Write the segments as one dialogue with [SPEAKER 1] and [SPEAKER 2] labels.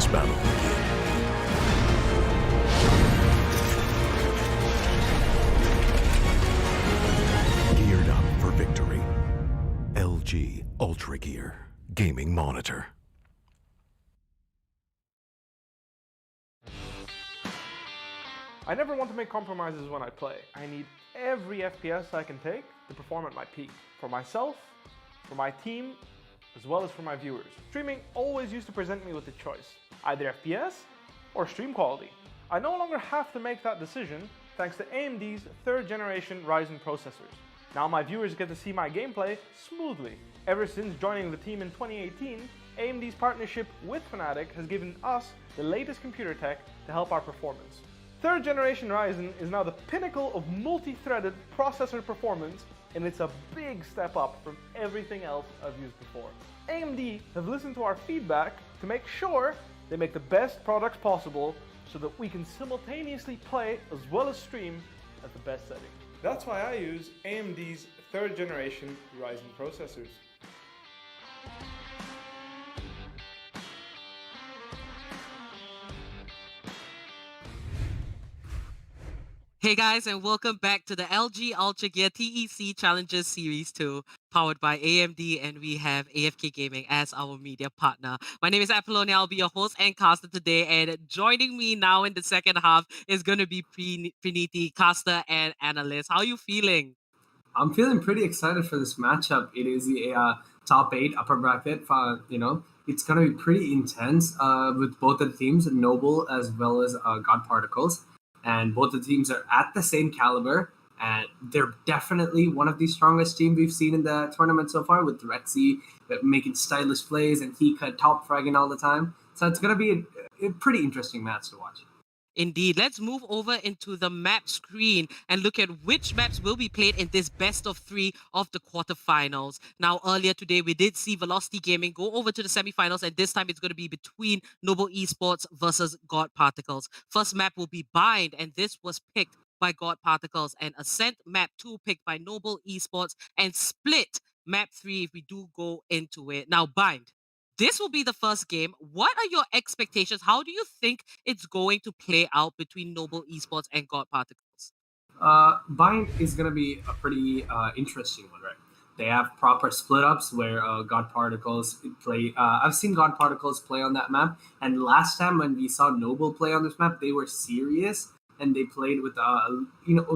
[SPEAKER 1] this battle. Geared up for victory. LG Ultragear Gaming Monitor.
[SPEAKER 2] I never want to make compromises when I play. I need every FPS I can take to perform at my peak. For myself, for my team, as well as for my viewers. Streaming always used to present me with a choice, either FPS or stream quality. I no longer have to make that decision thanks to AMD's 3rd generation Ryzen processors. Now my viewers get to see my gameplay smoothly. Ever since joining the team in 2018, AMD's partnership with Fnatic has given us the latest computer tech to help our performance. 3rd generation Ryzen is now the pinnacle of multi-threaded processor performance, and it's a big step up from everything else I've used before. AMD have listened to our feedback to make sure they make the best products possible so that we can simultaneously play as well as stream at the best setting. That's why I use AMD's 3rd generation Ryzen processors.
[SPEAKER 3] Hey guys, and welcome back to the LG Ultragear TEC Challenges Series 2, powered by AMD, and we have AFK Gaming as our media partner. My name is Apollonia, I'll be your host and caster today, and joining me now in the second half is going to be Praniti, caster and analyst. How are you feeling?
[SPEAKER 4] I'm feeling pretty excited for this matchup. It is the top 8 upper bracket. It's going to be pretty intense with both of the teams, Noble as well as GODPARTICLES. And both the teams are at the same caliber, and they're definitely one of the strongest teams we've seen in the tournament so far, with Rexy making stylish plays and Hika top fragging all the time. So it's going to be a pretty interesting match to watch.
[SPEAKER 3] Indeed. Let's move over into the map screen and look at which maps will be played in this best of 3 of the quarterfinals. Now, earlier today, we did see Velocity Gaming go over to the semifinals, and this time it's going to be between Noble Esports versus GODPARTICLES. First map will be Bind, and this was picked by GODPARTICLES, and Ascent map 2 picked by Noble Esports, and Split map 3 if we do go into it. Now, Bind. This will be the first game. What are your expectations? How do you think it's going to play out between Noble Esports and GODPARTICLES?
[SPEAKER 4] Bind is going to be a pretty interesting one, right? They have proper split ups where GODPARTICLES play. I've seen GODPARTICLES play on that map, and last time when we saw Noble play on this map, they were serious and they played with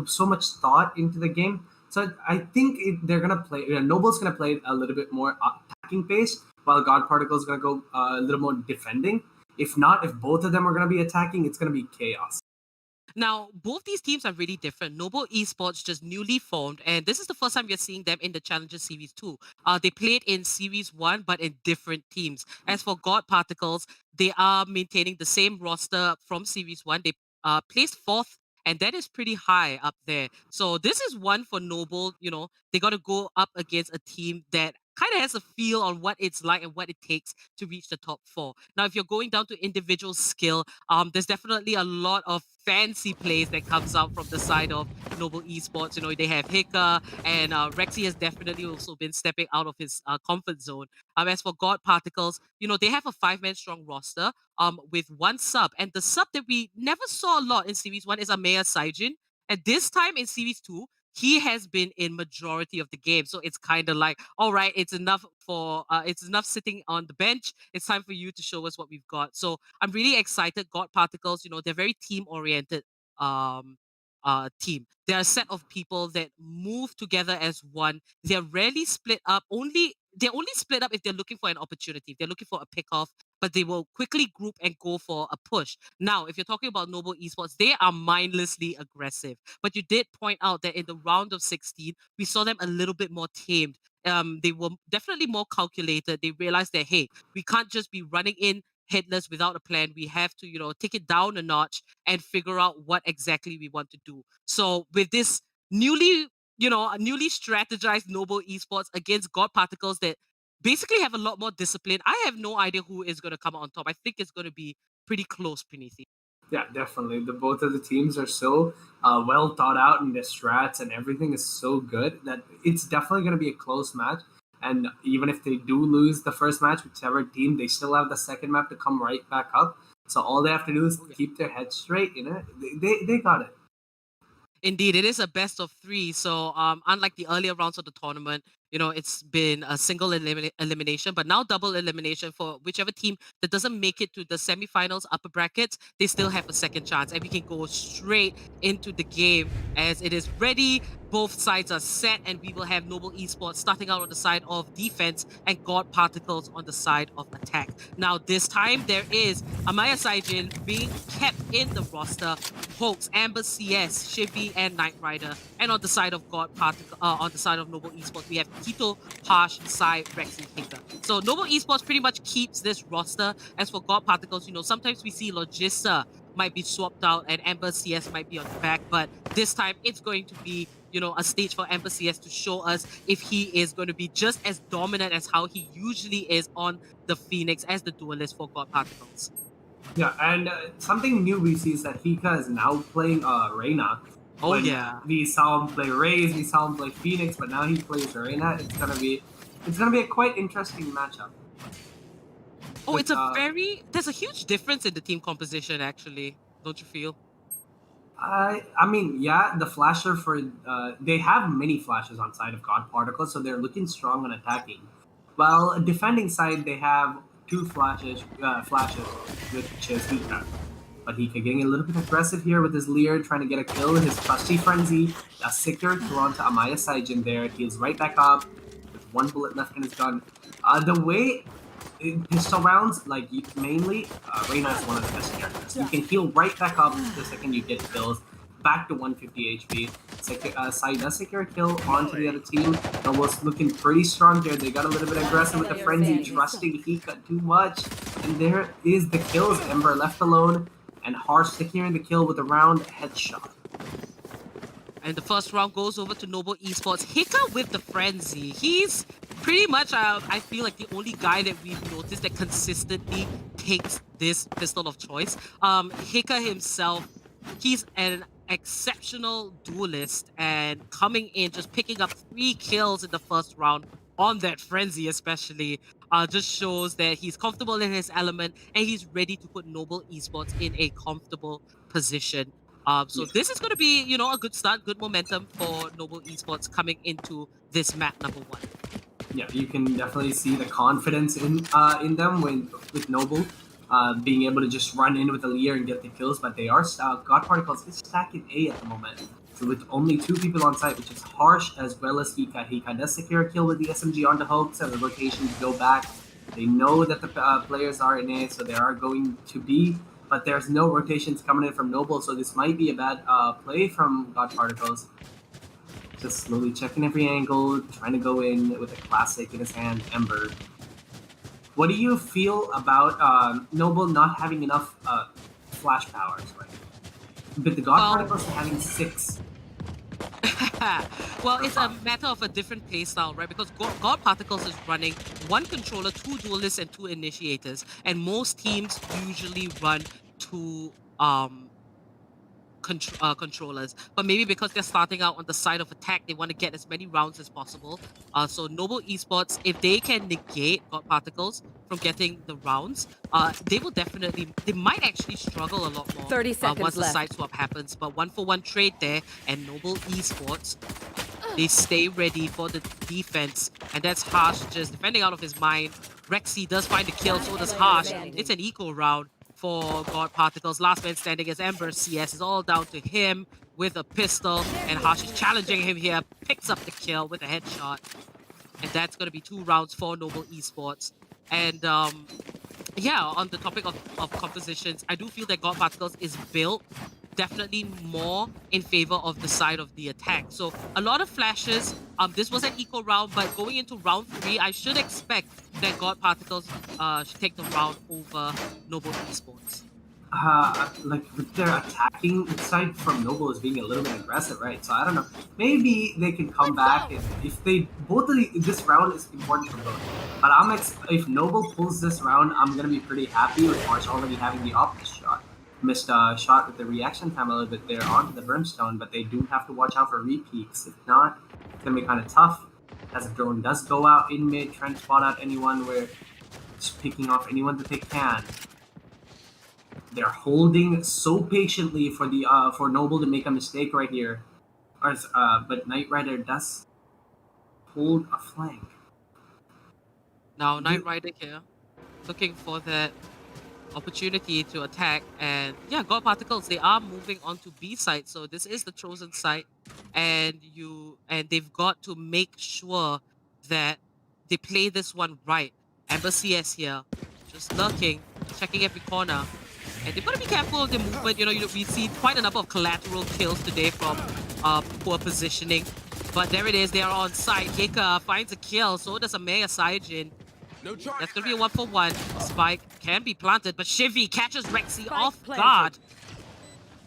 [SPEAKER 4] so much thought into the game. So I think they're gonna play. Noble's gonna play a little bit more attacking based, while GODPARTICLES is gonna go a little more defending. If both of them are gonna be attacking, it's gonna be chaos.
[SPEAKER 3] Now, both these teams are really different. Noble Esports just newly formed, and this is the first time we're seeing them in the Challenger Series 2. They played in Series 1, but in different teams. As for GODPARTICLES, they are maintaining the same roster from Series 1. They placed 4th, and that is pretty high up there. So this is one for Noble. They got to go up against a team that kind of has a feel on what it's like and what it takes to reach the top 4. Now, if you're going down to individual skill, there's definitely a lot of fancy plays that comes out from the side of Noble Esports. They have Hika, and Rexy has definitely also been stepping out of his comfort zone. As for GODPARTICLES, they have a 5-man strong roster with 1 sub, and the sub that we never saw a lot in Series 1 is Amaya Saijin, and this time in Series 2, he has been in majority of the game. So it's kind of like, all right, it's enough sitting on the bench. It's time for you to show us what we've got. So I'm really excited. GODPARTICLES, they're very team oriented team. They're a set of people that move together as one. They're rarely split up. They're only split up if they're looking for an opportunity. If they're looking for a pick off, but they will quickly group and go for a push. Now, if you're talking about Noble Esports, they are mindlessly aggressive. But you did point out that in the round of 16, we saw them a little bit more tamed. They were definitely more calculated. They realized that, hey, we can't just be running in headless without a plan. We have to, take it down a notch and figure out what exactly we want to do. So with this newly strategized Noble Esports against GODPARTICLES that basically have a lot more discipline, I have no idea who is going to come out on top. I think it's going to be pretty close, Praniti.
[SPEAKER 4] Yeah, definitely. Both of the teams are so well thought out, and their strats and everything is so good that it's definitely going to be a close match. And even if they do lose the first match, whichever team, they still have the second map to come right back up. So all they have to do is keep their head straight. They got it.
[SPEAKER 3] Indeed, it is a best of 3. So, unlike the earlier rounds of the tournament, it's been a single elimination, but now double elimination for whichever team that doesn't make it to the semifinals, upper brackets. They still have a second chance, and we can go straight into the game as it is ready. Both sides are set, and we will have Noble Esports starting out on the side of defense and God Particles on the side of attack. Now, this time there is Amaya Saijin being kept in the roster. Hoax, Amber CS, Shibi, and Knight Rider. And on the side of on the side of Noble Esports, we have Tito, Harsh, Sai, Rex, and Hinker. So Noble Esports pretty much keeps this roster. As for God Particles, sometimes we see Logista might be swapped out and Amber CS might be on the back, but this time it's going to be a stage for Amber CS to show us if he is going to be just as dominant as how he usually is on the Phoenix as the duelist for God Particles.
[SPEAKER 4] Yeah, and something new we see is that Hika is now playing Reyna.
[SPEAKER 3] Oh, yeah.
[SPEAKER 4] We saw him play Raze, we saw him play Phoenix, but now he plays Reyna. It's gonna be a quite interesting matchup.
[SPEAKER 3] Oh, there's a huge difference in the team composition, actually. Don't you feel?
[SPEAKER 4] I mean, yeah, the flasher they have many flashes on side of God Particles, so they're looking strong on attacking. While defending side, they have 2 flashes, which is Hika. But Hika getting a little bit aggressive here with his Leer, trying to get a kill. His trusty Frenzy, a Sicker through onto Amaya Saijin there. He is right back up with 1 bullet left in his gun. The way in pistol rounds, mainly, Reyna is one of the best characters. You can heal right back up the second you get kills. Back to 150 HP. Sai does secure a kill onto the other team. Noble's looking pretty strong there. They got a little bit aggressive with the Frenzy, trusting Hika too much. And there is the kills. Ember left alone. And Harsh securing the kill with a round headshot.
[SPEAKER 3] And the first round goes over to Noble Esports. Hika with the Frenzy. He's pretty much, I feel like, the only guy that we've noticed that consistently takes this pistol of choice. Hika himself, he's an exceptional duelist, and coming in, just picking up 3 kills in the first round on that Frenzy especially, just shows that he's comfortable in his element and he's ready to put Noble Esports in a comfortable position. So this is going to be, a good start, good momentum for Noble Esports coming into this map number 1.
[SPEAKER 4] Yeah, you can definitely see the confidence in them with Noble being able to just run in with a Leer and get the kills, but they are God Particles is stacking A at the moment. So with only 2 people on site, which is Harsh as well as Hika. Hika does secure a kill with the SMG on the Hoax and the rotations go back. They know that the players are in A, so they are going to B, but there's no rotations coming in from Noble, so this might be a bad play from God Particles. Just slowly checking every angle, trying to go in with a classic in his hand, Ember. What do you feel about Noble not having enough flash powers, right? But the God Particles are having 6.
[SPEAKER 3] Well, it's a matter of a different playstyle, right? Because God Particles is running 1 controller, 2 duelists, and 2 initiators. And most teams usually run 2 controllers, but maybe because they're starting out on the side of attack, they want to get as many rounds as possible. So Noble Esports, if they can negate God Particles from getting the rounds, they might actually struggle a lot more
[SPEAKER 5] 30 seconds
[SPEAKER 3] once the
[SPEAKER 5] left.
[SPEAKER 3] side swap happens. But 1-for-1 trade there, and Noble Esports, they stay ready for the defense, and that's Harsh just defending out of his mind. Rexy does find the kill, so does Harsh. It's an equal round for God Particles. Last man standing is Ember CS. Is all down to him with a pistol, and Harsh is challenging him here. Picks up the kill with a headshot, and that's going to be 2 rounds for Noble Esports. And yeah, on the topic of compositions, I do feel that God Particles is built definitely more in favor of the side of the attack. So a lot of flashes. This was an equal round, but going into round 3, I should expect that God Particles should take the round over Noble Esports.
[SPEAKER 4] With their attacking side from Noble is being a little bit aggressive, right? So I don't know. Maybe they can come back if they this round is important for both. But if Noble pulls this round, I'm gonna be pretty happy with March already having the optic shot. Missed a shot with the reaction time a little bit there onto the Brimstone, but they do have to watch out for repeats. If not, it's gonna be kind of tough. as the drone does go out in mid, trying to spot out anyone where it's picking off anyone that they can. They're holding so patiently for Noble to make a mistake right here. But Knight Rider does hold a flank.
[SPEAKER 3] Now Knight Rider here, looking for that opportunity to attack, and yeah, God Particles, they are moving on to B side, so this is the chosen site, and they've got to make sure that they play this one right. Amber CS here, just lurking, checking every corner, and they've got to be careful of their movement. We see quite a number of collateral kills today from poor positioning, but there it is, they are on site. Heka finds a kill, so does Amaya Saijin. That's going to be a 1-for-1. Spike can be planted, but Shivy catches Rexy off guard.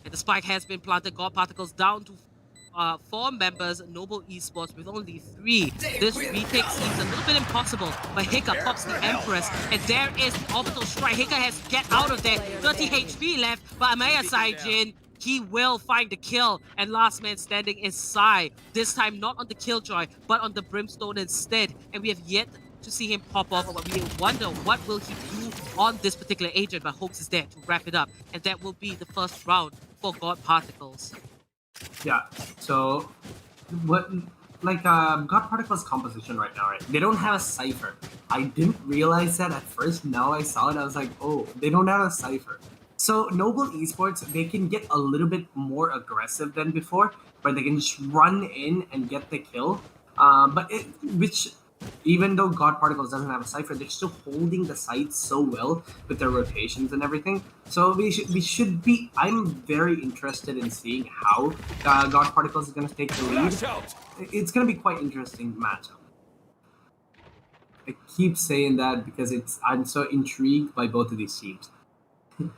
[SPEAKER 3] And the spike has been planted. God Particles down to 4 members. Noble Esports with only 3. This retake seems a little bit impossible, but Hika pops the Empress. And there is the orbital strike. Hika has to get out of there. 30 HP left, but Amaya Saijin, he will find the kill, and last man standing is Sai. This time not on the Killjoy, but on the Brimstone instead. And we have yet to see him pop off, but we wonder what will he do on this particular agent, but Hoax is there to wrap it up, and that will be the first round for God Particles.
[SPEAKER 4] Yeah, so God Particles composition right now, right? They don't have a cipher. I didn't realize that at first. Now I saw it, I was like, oh, they don't have a cipher. So Noble Esports, they can get a little bit more aggressive than before, where they can just run in and get the kill. Which even though God Particles doesn't have a cipher, they're still holding the site so well with their rotations and everything. So we should be. I'm very interested in seeing how God Particles is going to take the lead. It's going to be quite interesting matchup. I keep saying that because I'm so intrigued by both of these teams.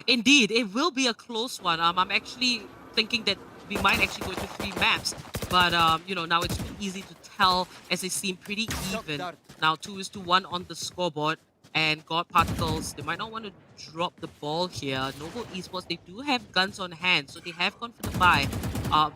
[SPEAKER 3] Indeed, it will be a close one. I'm actually thinking that we might actually go to 3 maps, but now it's too easy to tell as they seem pretty even. Now 2-1 on the scoreboard, and God Particles, they might not want to drop the ball here. Noble Esports, they do have guns on hand, so they have gone for the buy.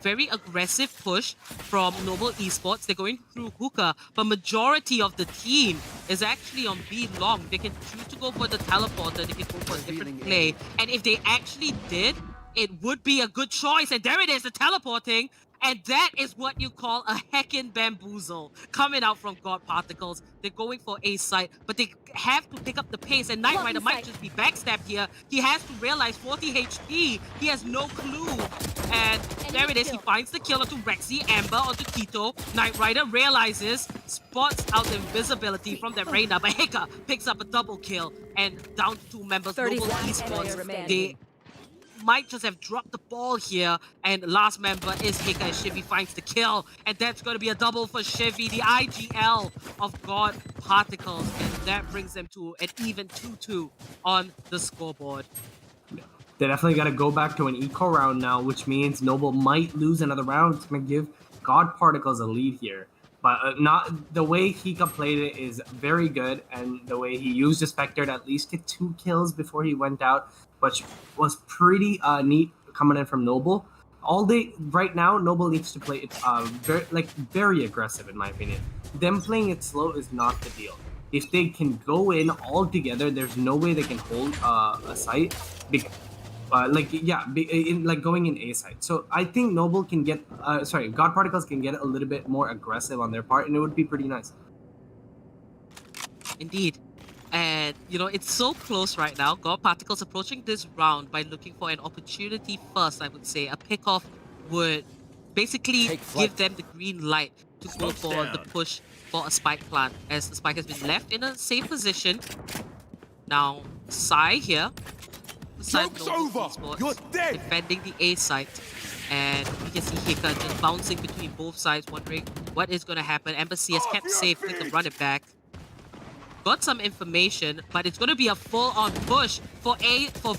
[SPEAKER 3] Very aggressive push from Noble Esports. They're going through hookah, but majority of the team is actually on B long. They can choose to go for the teleporter, they can go for a different play, and if they actually did, it would be a good choice. And there it is, the teleporting. And that is what you call a heckin' bamboozle coming out from God Particles. They're going for a site, but they have to pick up the pace. And Knight Rider might just be backstabbed here. He has to realize 40 HP. He has no clue. And there it is. He finds the killer to Rexy, Amber onto Tito. Knight Rider realizes, spots out the invisibility from the Reyna, but Hika picks up a double kill. And down to 2 members, Noble Esports. They might just have dropped the ball here, and last member is Hika, and Shivy finds the kill, and that's going to be a double for Shivy, the IGL of God Particles, and that brings them to an even 2-2 on the scoreboard.
[SPEAKER 4] They definitely got to go back to an eco round now, which means Noble might lose another round. It's going to give God Particles a lead here. But not the way Hika played it is very good, and the way he used the Spectre to at least get 2 kills before he went out, which was pretty neat coming in from Noble. Right now, Noble needs to play it very aggressive, in my opinion. Them playing it slow is not the deal. If they can go in all together, there's no way they can hold a site. Going in A side. So I think Noble can get, God Particles can get a little bit more aggressive on their part, and it would be pretty nice.
[SPEAKER 3] Indeed. And, it's so close right now. God Particles approaching this round by looking for an opportunity first, I would say. A pickoff would basically give them the green light to go for the push for a spike plant, as the spike has been left in a safe position. Now, Sai here.
[SPEAKER 5] Joke's over! You're dead!
[SPEAKER 3] Defending the A site. And we can see Hika just bouncing between both sides, wondering what is going to happen. Embassy has kept safe with the run it back. Got some information, but it's going to be a full-on push for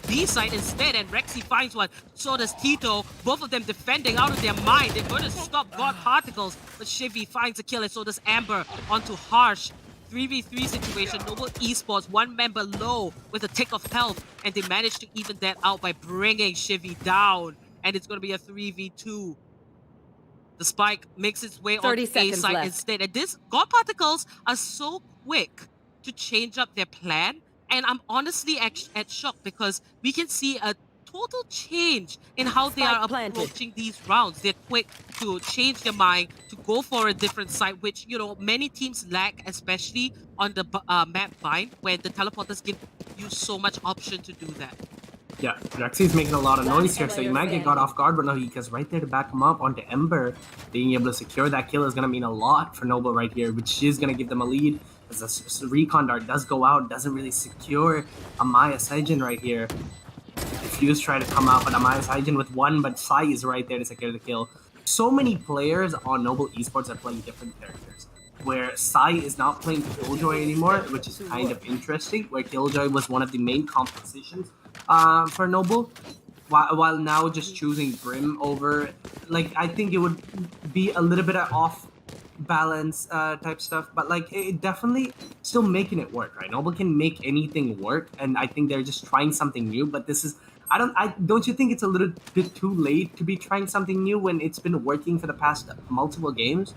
[SPEAKER 3] B side instead, and Rexy finds one. So does Tito. Both of them defending out of their mind. They're going to stop God Particles, but Shivy finds a kill, and so does Amber onto Harsh. 3v3 situation, Noble Esports, 1 member low with a tick of health, and they managed to even that out by bringing Shivy down, and it's going to be a 3v2. The spike makes its way
[SPEAKER 6] 30
[SPEAKER 3] onto A
[SPEAKER 6] seconds
[SPEAKER 3] side
[SPEAKER 6] left.
[SPEAKER 3] instead. And this God Particles are so quick to change up their plan. And I'm honestly at shock because we can see a total change in how they
[SPEAKER 6] Spike
[SPEAKER 3] are
[SPEAKER 6] planted.
[SPEAKER 3] approaching these rounds. They're quick to change their mind, to go for a different site, which, you know, many teams lack, especially on the map bind, where the teleporters give you so much option to do that.
[SPEAKER 4] Yeah, Rexy's making a lot of noise here, so he might get caught
[SPEAKER 6] standing.
[SPEAKER 4] off guard, but no, because right there to back him up onto Ember, being able to secure that kill is going to mean a lot for Noble right here, which is going to give them a lead. As the recon dart does go out, doesn't really secure Amaya Saijin right here. Fuse try to come out, but Amaya Saijin with one, but Sai is right there to secure the kill. So many players on Noble Esports are playing different characters, where Sai is not playing Killjoy anymore, which is kind of interesting, where Killjoy was one of the main compositions for Noble, while now just choosing Brim over, like, I think it would be a little bit of off balance type stuff, but like it definitely still making it work, right? Noble can make anything work, and I think they're just trying something new, but this is, don't you think it's a little bit too late to be trying something new when it's been working for the past multiple games?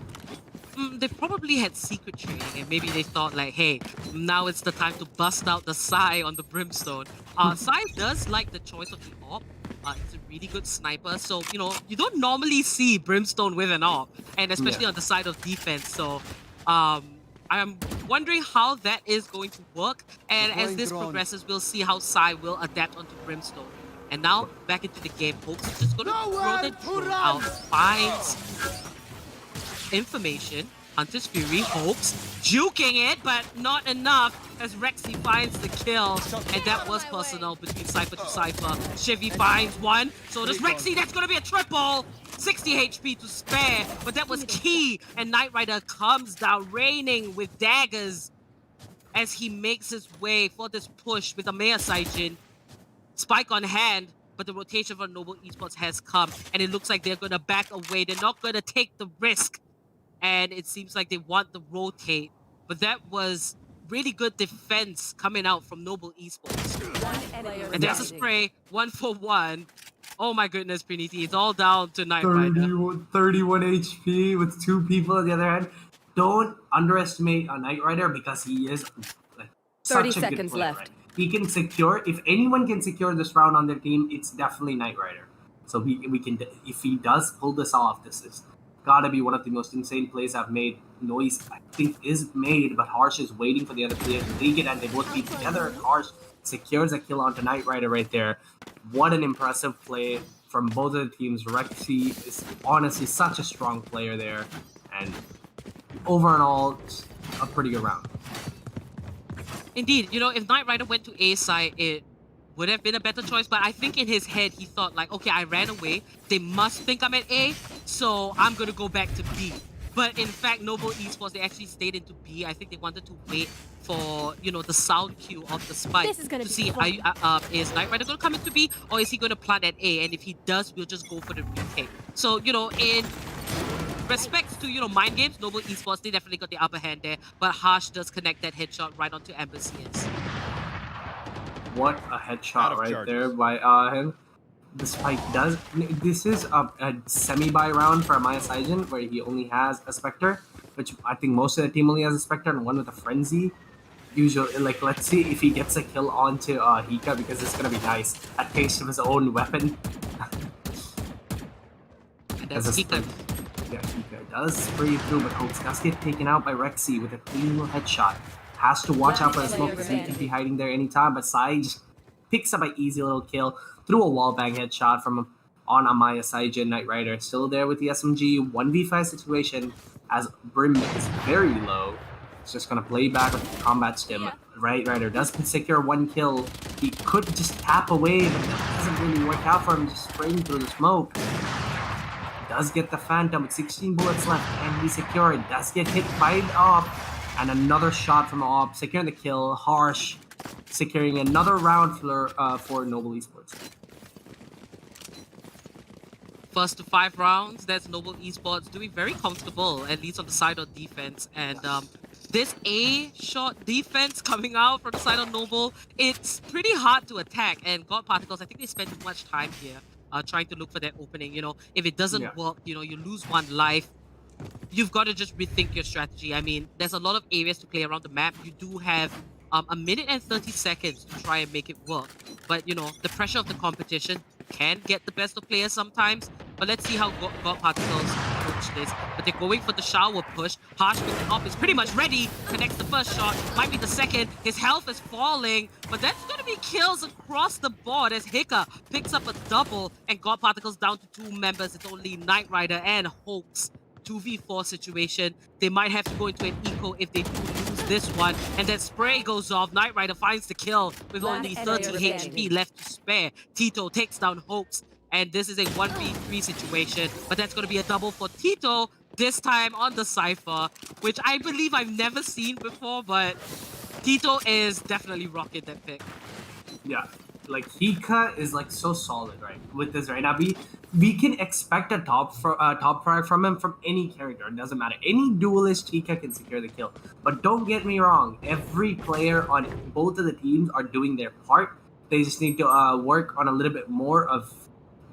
[SPEAKER 3] They probably had secret training, and maybe they thought like, hey, now it's the time to bust out the Sai on the Brimstone. Sai does like the choice of the AWP. He's a really good sniper, so, you know, you don't normally see Brimstone with an AWP, and especially on the side of defense, so I'm wondering how that is going to work, and as this progresses, we'll see how Sai will adapt onto Brimstone. And now, back into the game, Hopes is just going to throw the drone out, finds information. Hunter's Fury hopes, juking it, but not enough as Rexy finds the kill. And that was personal between Cypher to Cypher. Chevy finds one, so does Rexy. That's going to be a triple. 60 HP to spare, but that was key. And Knight Rider comes down, raining with daggers as he makes his way for this push with Amaya Saijin. Spike on hand, but the rotation for Noble Esports has come, and it looks like they're going to back away. They're not going to take the risk. And it seems like they want to rotate. But that was really good defense coming out from Noble Esports. And there's a spray, 1 for 1. Oh my goodness, Priniti, it's all down to Knight Rider.
[SPEAKER 4] 31 HP with 2 people on the other hand. Don't underestimate a Knight Rider because he is like
[SPEAKER 6] 30
[SPEAKER 4] such a good
[SPEAKER 6] seconds
[SPEAKER 4] player,
[SPEAKER 6] left.
[SPEAKER 4] right? He can secure, if anyone can secure this round on their team, it's definitely Knight Rider. So we can, if he does pull this off, this is gotta be one of the most insane plays I've made. Noise, I think, is made, but Harsh is waiting for the other players to take it, and they both be together. Harsh secures a kill onto Knight Rider right there. What an impressive play from both of the teams. Rexy is honestly such a strong player there, and over and all, a pretty good round.
[SPEAKER 3] Indeed, you know, if Knight Rider went to A side, it would have been a better choice, but I think in his head he thought like, okay, I ran away, they must think I'm at A, so I'm gonna go back to B. But in fact, Noble Esports, they actually stayed into B. I think they wanted to wait for, you know, the sound cue of the spike to see is Knight Rider gonna come into B, or is he gonna plant at A? And if he does, we'll just go for the retake. So, you know, in respect to, you know, mind games, Noble Esports, they definitely got the upper hand there, but Harsh does connect that headshot right onto Embassies.
[SPEAKER 4] What a headshot right there by him. The spike does. This is a semi-buy round for Amaya Saijin, where he only has a Spectre, which I think most of the team only has a Spectre, and one with a Frenzy. Usually, like, let's see if he gets a kill onto Hika, because it's gonna be nice. A taste of his own weapon.
[SPEAKER 3] And that's Hika.
[SPEAKER 4] Yeah, Hika does spray through, but Hopes does get taken out by Rexy with a clean little headshot. Has to watch out for the smoke because he could be hiding there anytime, but Sai just picks up an easy little kill through a wallbang headshot from on Amaya Saijin. Knight Rider still there with the SMG. 1v5 situation as Brim is very low. It's just going to play back with the combat stim. Knight Rider does secure 1 kill. He could just tap away, but that doesn't really work out for him, just spraying through the smoke. Does get the Phantom with 16 bullets left, and he secured. Does get hit by the AWP. And another shot from AWP, securing the kill. Harsh securing another round for Noble Esports.
[SPEAKER 3] First to 5 rounds, that's Noble Esports doing very comfortable, at least on the side of defense. And this A-shot defense coming out from the side of Noble, it's pretty hard to attack. And God Particles, I think they spent too much time here. trying to look for that opening. You know, if it doesn't
[SPEAKER 4] Yeah.
[SPEAKER 3] work, you know, you lose one life. You've got to just rethink your strategy. I mean, there's a lot of areas to play around the map. You do have a minute and 30 seconds to try and make it work. But, you know, the pressure of the competition can get the best of players sometimes. But let's see how God Particles approach this. But they're going for the shower push. Harsh with the op is pretty much ready. Connects the first shot. Might be the second. His health is falling. But that's going to be kills across the board as Hika picks up a double. And God Particles down to 2 members. It's only Knight Rider and Hoax. 2v4 situation. They might have to go into an eco if they do lose this one. And then spray goes off. Knight Rider finds the kill with only 30 HP left to spare. Tito takes down Hoax. And this is a 1v3 situation. But that's going to be a double for Tito. This time on the Cypher. Which I believe I've never seen before. But Tito is definitely rocking that pick.
[SPEAKER 4] Yeah, like Hika is like so solid, right? With this right now, we can expect a top product from him from any character. It doesn't matter. Any duelist, Hika can secure the kill. But don't get me wrong, every player on both of the teams are doing their part. They just need to work on a little bit more of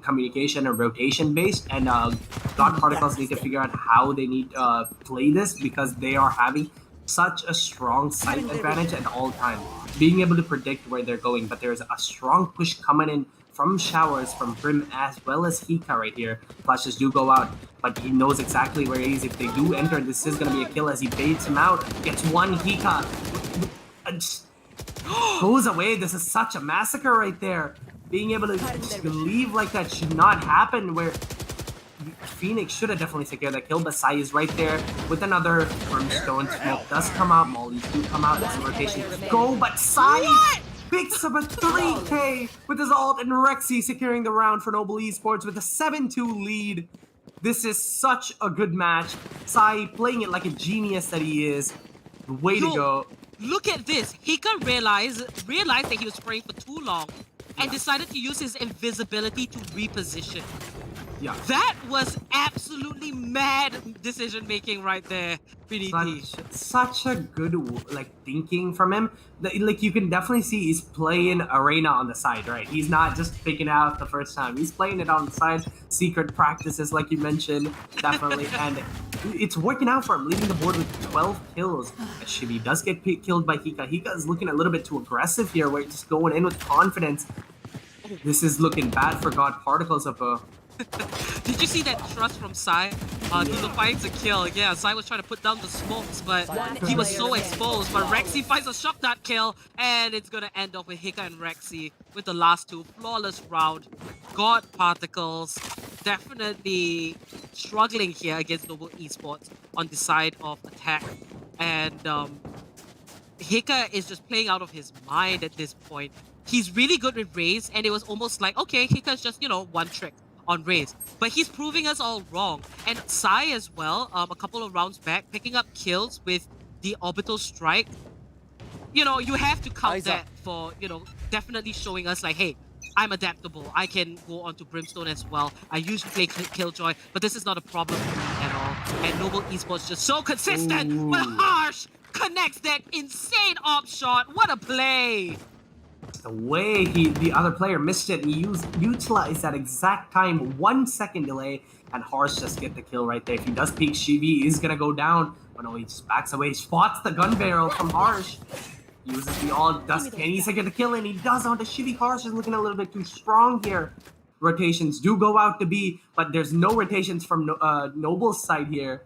[SPEAKER 4] communication and rotation based, and God Particles need to figure out how they need to play this, because they are having such a strong sight advantage at all times, being able to predict where they're going. But there's a strong push coming in from Showers, from Brim, as well as Hika right here. Flashes do go out, but he knows exactly where he is. If they do enter, this is going to be a kill as he baits him out. Gets one Hika. Goes away. This is such a massacre right there. Being able to just leave like that should not happen, where Phoenix should have definitely secured that kill, but Sai is right there with another Brimstone. Smoke does come out, Mollies do come out, as a rotation go, but Sai picks up a 3K with his ult, and Rexy securing the round for Noble Esports with a 7-2 lead. This is such a good match. Sai playing it like a genius that he is. Way to go.
[SPEAKER 3] Look at this. Hika realized that he was spraying for too long and decided to use his invisibility to reposition.
[SPEAKER 4] Yeah.
[SPEAKER 3] That was absolutely mad decision making right there, PDT.
[SPEAKER 4] Such a good like thinking from him. Like you can definitely see he's playing Arena on the side, right? He's not just picking out the first time. He's playing it on the side. Secret practices, like you mentioned, definitely, and it's working out for him, leading the board with 12 kills. Shivi does get killed by Hika. Hika is looking a little bit too aggressive here, where he's just going in with confidence. This is looking bad for God Particles up a.
[SPEAKER 3] Did you see that trust from Sai? He finds a kill. Yeah, Sai was trying to put down the smokes, but he was so exposed. But Rexy finds a shock dart kill, and it's gonna end up with Hika and Rexy with the last two. Flawless round. God Particles definitely struggling here against Noble Esports on the side of attack. And Hika is just playing out of his mind at this point. He's really good with Raze, and it was almost like, okay, Hika's just, you know, one trick on Raze. But he's proving us all wrong. And Sai as well, a couple of rounds back, picking up kills with the orbital strike. You know, you have to count that for, you know, definitely showing us like, hey, I'm adaptable. I can go onto Brimstone as well. I usually play Killjoy, but this is not a problem for me at all. And Noble Esports just so consistent. But Harsh connects that insane op shot. What a play!
[SPEAKER 4] The way the other player missed it, and he utilized that exact time, 1 second delay, and Harsh just get the kill right there. If he does peek, Shivi is gonna go down, but no, he just backs away, spots the gun barrel from Harsh, uses the ult, can he get the kill, and he does onto Shivi. Harsh is looking a little bit too strong here. Rotations do go out to B, but there's no rotations from Noble's side here.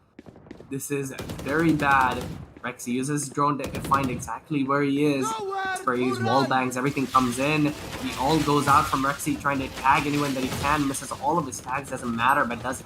[SPEAKER 4] This is very bad. Rexy uses his drone to find exactly where he is. Sprays, wall bangs, everything comes in. He all goes out from Rexy, trying to tag anyone that he can. Misses all of his tags, doesn't matter, but does.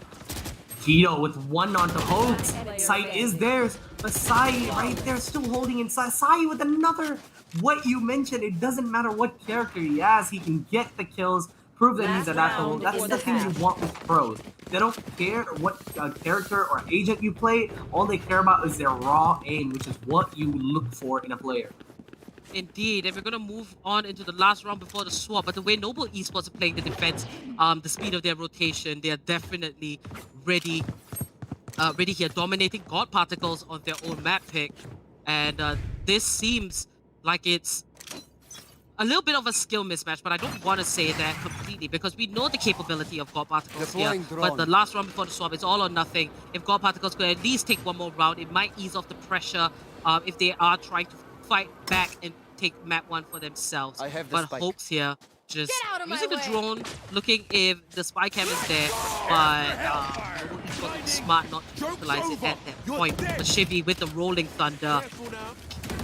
[SPEAKER 4] Tito with one onto Hoax. Sight is theirs, but Sai right there still holding inside. Sai with another. What you mentioned, it doesn't matter what character he has, he can get the kills. Prove that he's adaptable. That's the thing you want with pros. They don't care what character or agent you play. All they care about is their raw aim, which is what you look for in a player.
[SPEAKER 3] Indeed, and we're going to move on into the last round before the swap. But the way Noble Esports are playing the defense, the speed of their rotation, they are definitely ready here, dominating God Particles on their own map pick. And this seems like it's a little bit of a skill mismatch, but I don't want to say that completely completely because we know the capability of God Particles here.
[SPEAKER 5] Deploying
[SPEAKER 3] But the
[SPEAKER 5] drone.
[SPEAKER 3] last round before the swap, it's all or nothing. If God Particles could at least take one more round, it might ease off the pressure if they are trying to fight back and take map 1 for themselves.
[SPEAKER 5] I have the
[SPEAKER 3] But
[SPEAKER 5] spike.
[SPEAKER 3] Hoax here just
[SPEAKER 6] out of my
[SPEAKER 3] using the
[SPEAKER 6] way.
[SPEAKER 3] drone, looking if the spy cam is there, but Noble Esports was smart not to utilize it at that point. But Shivy with the rolling thunder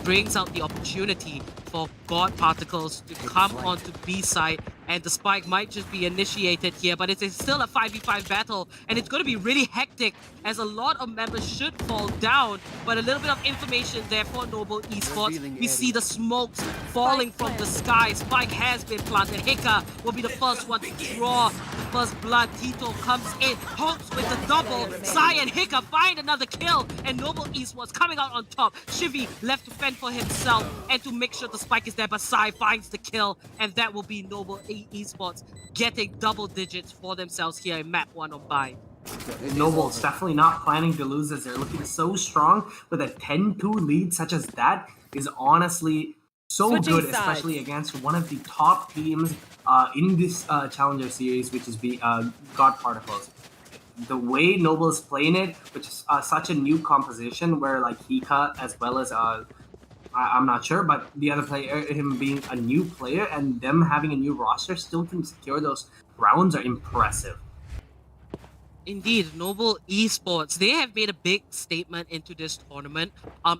[SPEAKER 3] brings out the opportunity for God Particles to come onto B side, and the spike might just be initiated here, but it's still a 5v5 battle, and it's going to be really hectic as a lot of members should fall down. But a little bit of information there for Noble Esports.
[SPEAKER 5] Revealing
[SPEAKER 3] We see the smokes falling from the sky. Spike has been planted. Hika will be the first one to draw the first blood. Tito comes in, hopes with the double. Sai and Hika find another kill, and Noble Esports coming out on top. Shivy left to fend for himself and to make sure the spike is there, but Sai finds the kill, and that will be Noble Esports getting double digits for themselves here in map 1 on Bind.
[SPEAKER 4] Noble's definitely not planning to lose as they're looking so strong with a 10-2 lead such as that is honestly so
[SPEAKER 6] Switching
[SPEAKER 4] good,
[SPEAKER 6] sides.
[SPEAKER 4] especially against one of the top teams in this Challenger series, which is God Particles. The way Noble is playing it, which is such a new composition where like Hika as well as I'm not sure, but the other player, him being a new player and them having a new roster, still can secure those rounds are impressive.
[SPEAKER 3] Indeed, Noble Esports, they have made a big statement into this tournament,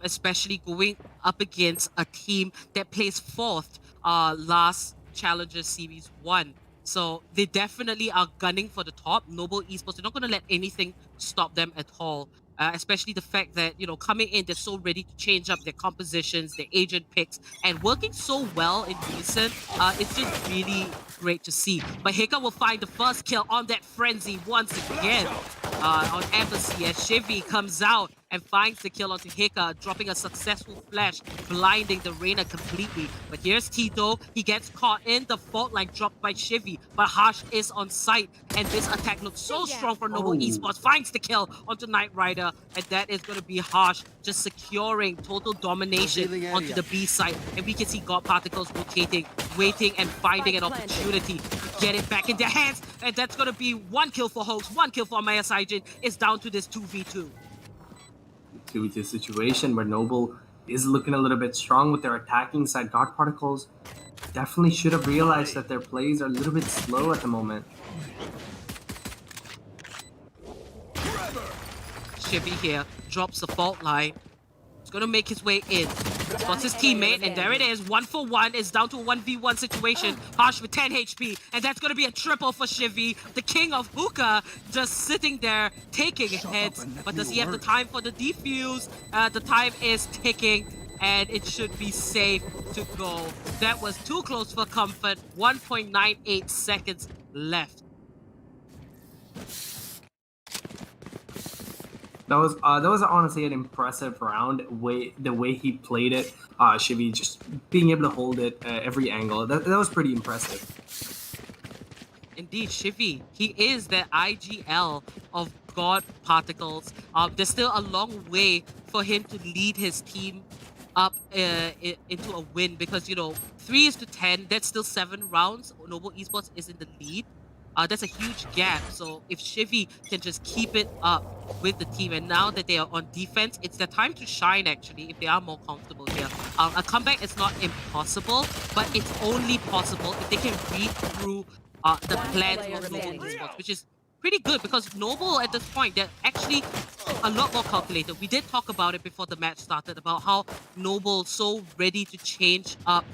[SPEAKER 3] especially going up against a team that placed 4th last Challenger Series 1. So they definitely are gunning for the top. Noble Esports, they're not going to let anything stop them at all. Especially the fact that, you know, coming in, they're so ready to change up their compositions, their agent picks, and working so well in recent. It's just really great to see. But Hika will find the first kill on that frenzy once again on Embassy as Shivy comes out and finds the kill onto Hika, dropping a successful flash, blinding the Reyna completely. But here's Tito. He gets caught in the fault line dropped by Shivy, but Harsh is on site, and this attack looks so strong for Noble Esports. Finds the kill onto Knight Rider, and that is going to be Harsh just securing total domination
[SPEAKER 5] Revealing
[SPEAKER 3] onto
[SPEAKER 5] area.
[SPEAKER 3] the B side. And we can see God Particles rotating, waiting and finding an opportunity to get it back in their hands. And that's going to be 1 kill for Hoax, 1 kill for Maya Saijin. It's down to this 2v2.
[SPEAKER 4] 2v2 situation where Noble is looking a little bit strong with their attacking side. God Particles definitely should have realized that their plays are a little bit slow at the moment.
[SPEAKER 3] Shivy here drops the fault line. He's gonna make his way in. Spots his teammate, and there it is. 1 for 1. It's down to a 1v1 situation. Harsh with 10 HP, and that's gonna be a triple for Shivy. The king of hookah just sitting there taking hits. But does he have the time for the defuse? The time is ticking, and it should be safe to go. That was too close for comfort. 1.98 seconds left.
[SPEAKER 4] That was honestly an impressive round. The way he played it, Shivy just being able to hold it every angle. That was pretty impressive.
[SPEAKER 3] Indeed, Shivy, he is the IGL of God Particles. There's still a long way for him to lead his team up into a win because, you know, 3-10, that's still 7 rounds. Noble Esports is in the lead. That's a huge gap. So if Shivy can just keep it up with the team, and now that they are on defense, it's their time to shine actually, if they are more comfortable here. A comeback is not impossible, but it's only possible if they can read through the plans of Noble Esports, which is pretty good because Noble at this point, they're actually a lot more calculated. We did talk about it before the match started, about how Noble's so ready to change up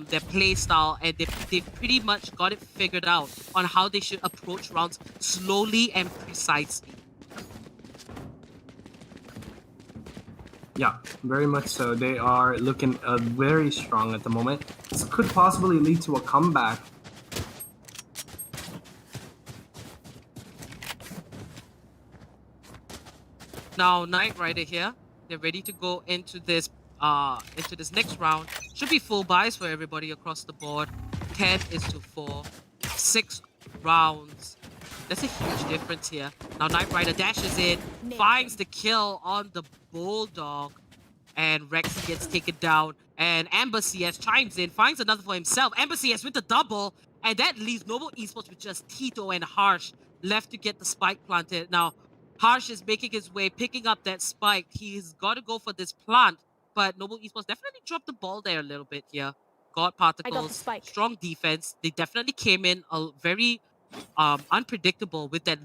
[SPEAKER 3] their play style, and they pretty much got it figured out on how they should approach rounds slowly and precisely.
[SPEAKER 4] Yeah, very much so. They are looking very strong at the moment. This could possibly lead to a comeback.
[SPEAKER 3] Now Knight Rider here, they're ready to go into this next round. Should be full buys for everybody across the board. 10-4, 6 rounds. That's a huge difference here. Now Knight Rider dashes in, finds the kill on the Bulldog, and Rexy gets taken down. And Amber CS chimes in, finds another for himself. Amber CS with the double, And that leaves Noble Esports with just Tito and Harsh left to get the spike planted. Now, Harsh is making his way, picking up that spike. He's got to go for this plant, but Noble Esports definitely dropped the ball there a little bit here. God Particles,
[SPEAKER 6] spike.
[SPEAKER 3] strong defense. They definitely came in a very unpredictable with that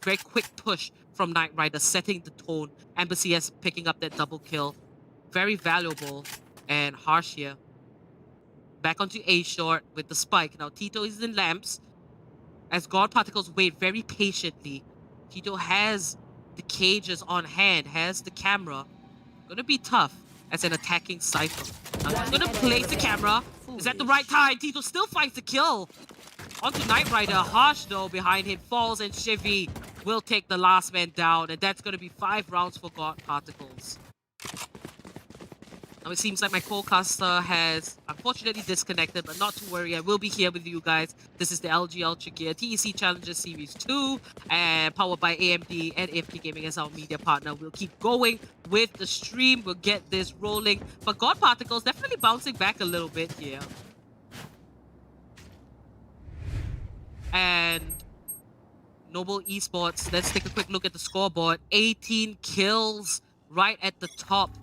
[SPEAKER 3] very quick push from Knight Rider, setting the tone. Embassy S picking up that double kill. Very valuable. And Harsh here. Back onto A short with the spike. Now Tito is in lamps. As God Particles wait very patiently. Tito has the cages on hand, has the camera. Gonna be tough as an attacking Cypher. Now he's gonna place the camera. Is that the right time? Tito still finds the kill. Onto Knight Rider. Harsh though behind him falls, and Shivy will take the last man down. And that's gonna be 5 rounds for God Particles. Now it seems like my co-caster has unfortunately disconnected, but not to worry, I will be here with you guys. This is the LG Ultragear TEC Challenger Series 2, and powered by AMD and AFK Gaming as our media partner. We'll keep going with the stream, we'll get this rolling, but God Particles definitely bouncing back a little bit here. And Noble Esports, let's take a quick look at the scoreboard. 18 kills right at the top.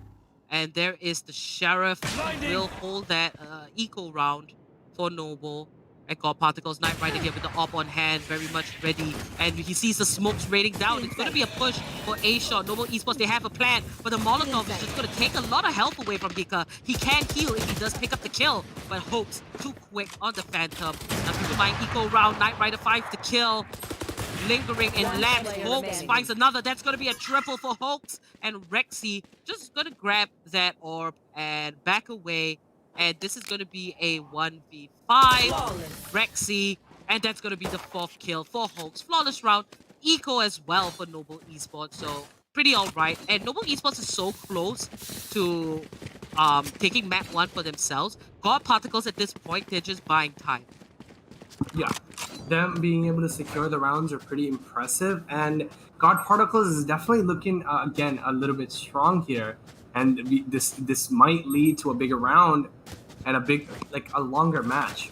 [SPEAKER 3] And there is the Sheriff. Will hold that eco round for Noble. And God Particles, Knight Rider here with the op on hand, very much ready. And he sees the smokes raining down. It's going to be a push for A-Shot. Noble Esports, they have a plan, but the Molotov is just going to take a lot of health away from Hika. He can heal if he does pick up the kill, but Hoax too quick on the Phantom. Now keep in mind, eco round, Knight Rider finds the kill. Lingering in lamps, Hoax finds another. That's going to be a triple for Hoax. And Rexy just going to grab that orb and back away. And this is going to be a 1v5. Rexy. And that's going to be the 4th kill for Hoax. Flawless round. Eco as well for Noble Esports. So pretty alright. And Noble Esports is so close to taking map 1 for themselves. God Particles at this point, they're just buying time.
[SPEAKER 4] Yeah, them being able to secure the rounds are pretty impressive, and God Particles is definitely looking again a little bit strong here, and this might lead to a bigger round and a longer match.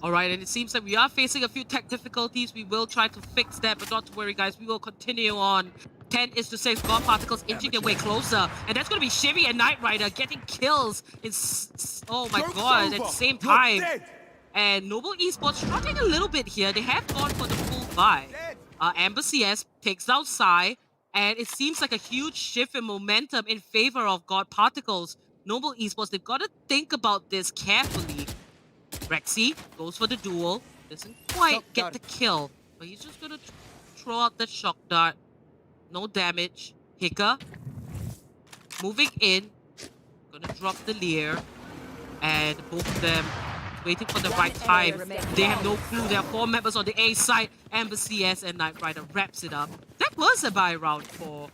[SPEAKER 3] All right, and it seems like we are facing a few tech difficulties. We will try to fix that, but not to worry, guys. We will continue on. 10 is to 6. God Particles inching their way closer. And that's going to be Shivy and Knight Rider getting kills. Oh my god, at the same time. And Noble Esports struggling a little bit here. They have gone for the full buy. Amber CS takes down Psy. And it seems like a huge shift in momentum in favor of God Particles. Noble Esports, they've got to think about this carefully. Rexy goes for the duel. Doesn't quite get the kill. But he's just going to throw out the shock dart. No damage. Hika moving in. Gonna drop the Leer. And both of them waiting for the right time. They have no clue. There are 4 members on the A side. Amber CS and Knight Rider wraps it up. That was a buy round for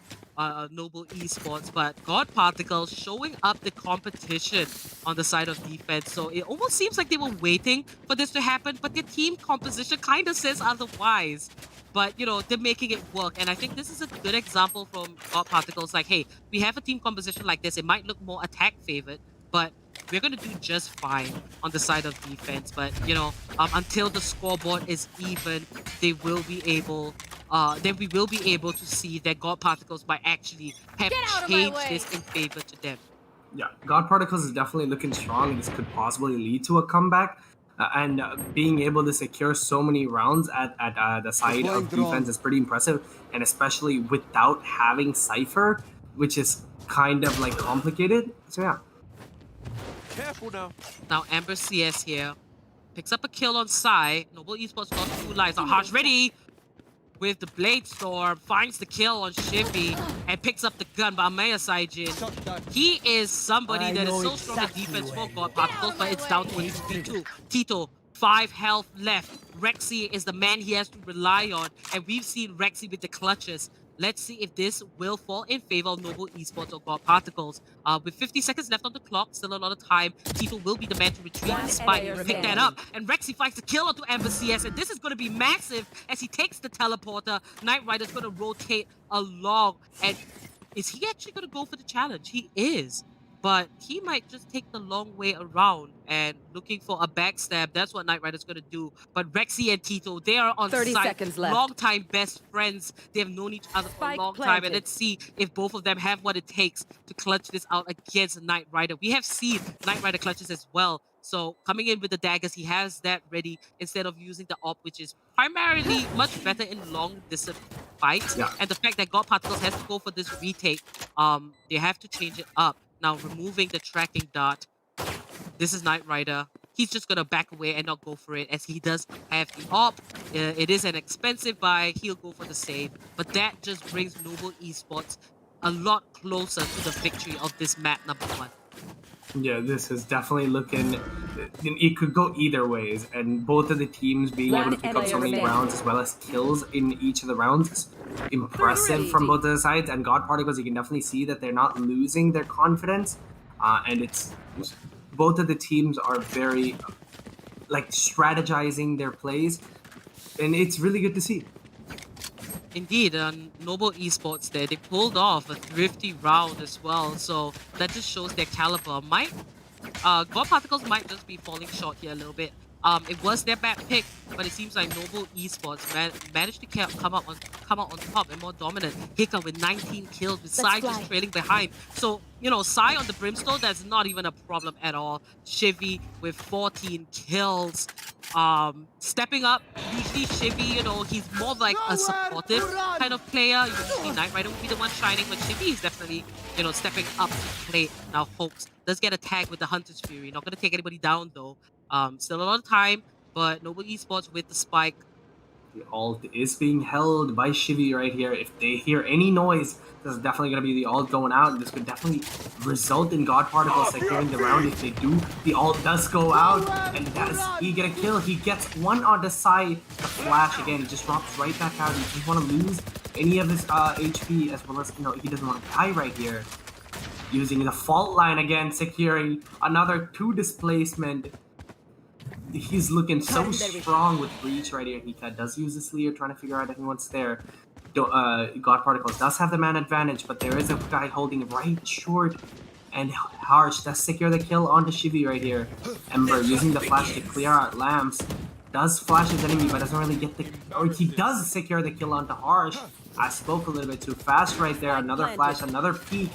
[SPEAKER 3] Noble Esports, but God Particles showing up the competition on the side of defense. So it almost seems like they were waiting for this to happen, but their team composition kind of says otherwise. But, you know, they're making it work. And I think this is a good example from God Particles. Like, hey, we have a team composition like this. It might look more attack-favored, but we're going to do just fine on the side of defense. But, you know, until the scoreboard is even, they will be able... then we will be able to see that God Particles might actually have changed this in favor to them.
[SPEAKER 4] Yeah, God Particles is definitely looking strong, and this could possibly lead to a comeback. And being able to secure so many rounds at the side of defense is pretty impressive, and especially without having Cypher, which is kind of like complicated. So yeah.
[SPEAKER 5] Careful now.
[SPEAKER 3] Now Amber CS here picks up a kill on Psy. Noble Esports lost 2 lives. Now Harsh ready with the Blade Storm, finds the kill on Shivy and picks up the gun by Amaya Saijin. He is somebody that is so strong in defense for God Particles, but it's down to his V2. Tito, 5 health left. Rexy is the man he has to rely on, and we've seen Rexy with the clutches. Let's see if this will fall in favor of Noble Esports or God Particles. With 50 seconds left on the clock, still a lot of time. Tito will be the man to retrieve the spike and pick that up. And Rexy finds the kill onto Ember CS, and this is going to be massive as he takes the teleporter. Knight Rider's going to rotate along. And is he actually going to go for the challenge? He is. but he might just take the long way around and looking for a backstab. That's what Knight Rider's gonna do. But Rexy and Tito, they are on
[SPEAKER 6] 30
[SPEAKER 3] site,
[SPEAKER 6] seconds left.
[SPEAKER 3] long-time best friends. They have known each other for a
[SPEAKER 6] Spike
[SPEAKER 3] long time,
[SPEAKER 6] planted.
[SPEAKER 3] and let's see if both of them have what it takes to clutch this out against Knight Rider. We have seen Knight Rider clutches as well. So coming in with the daggers, he has that ready instead of using the op, which is primarily much better in long distance fights.
[SPEAKER 4] Yeah.
[SPEAKER 3] And the fact that God Particles has to go for this retake, they have to change it up. Now removing the tracking dart. This is Knight Rider. He's just gonna back away and not go for it as he does have the op. It is an expensive buy. He'll go for the save. But that just brings Noble Esports a lot closer to the victory of this map number 1.
[SPEAKER 4] Yeah, this is definitely looking. It could go either ways, and both of the teams being able to pick up so many rounds as well as kills in each of the rounds is impressive from both of the sides. And God Particles, you can definitely see that they're not losing their confidence, and it's both of the teams are very like strategizing their plays, and it's really good to see.
[SPEAKER 3] Indeed, Noble Esports there, they pulled off a thrifty round as well, so that just shows their caliber. God Particles might just be falling short here a little bit. It was their bad pick, but it seems like Noble Esports managed to come out on top and more dominant. Hika with 19 kills, with Sai just trailing behind. So, you know, Sai on the Brimstone, that's not even a problem at all. Shivy with 14 kills. Stepping up, usually Shivy, you know, he's more like a supportive kind of player. Usually Knight Rider would be the one shining, but Shivy is definitely, you know, stepping up to play. Now Hoax does get a tag with the Hunter's Fury. Not going to take anybody down though. Still a lot of time, but Noble Esports with the spike.
[SPEAKER 4] The ult is being held by Shivy right here. If they hear any noise, this is definitely going to be the ult going out. This could definitely result in God Particles securing the round. If they do, the ult does go out. And does he get a kill? He gets one on the side. The flash again, he just drops right back out. He doesn't want to lose any of his HP, as well as, you know, he doesn't want to die right here. Using the fault line again, securing another 2 displacement. He's looking so strong with Breach right here. He does use this Leer, trying to figure out what's there. God Particles does have the man advantage, but there is a guy holding right short. And Harsh does secure the kill onto Shivy right here. Ember using the flash to clear out Lamps. Does flash his enemy, but doesn't really get the... Or he does secure the kill onto Harsh. I spoke a little bit too fast right there. Another flash, another peek.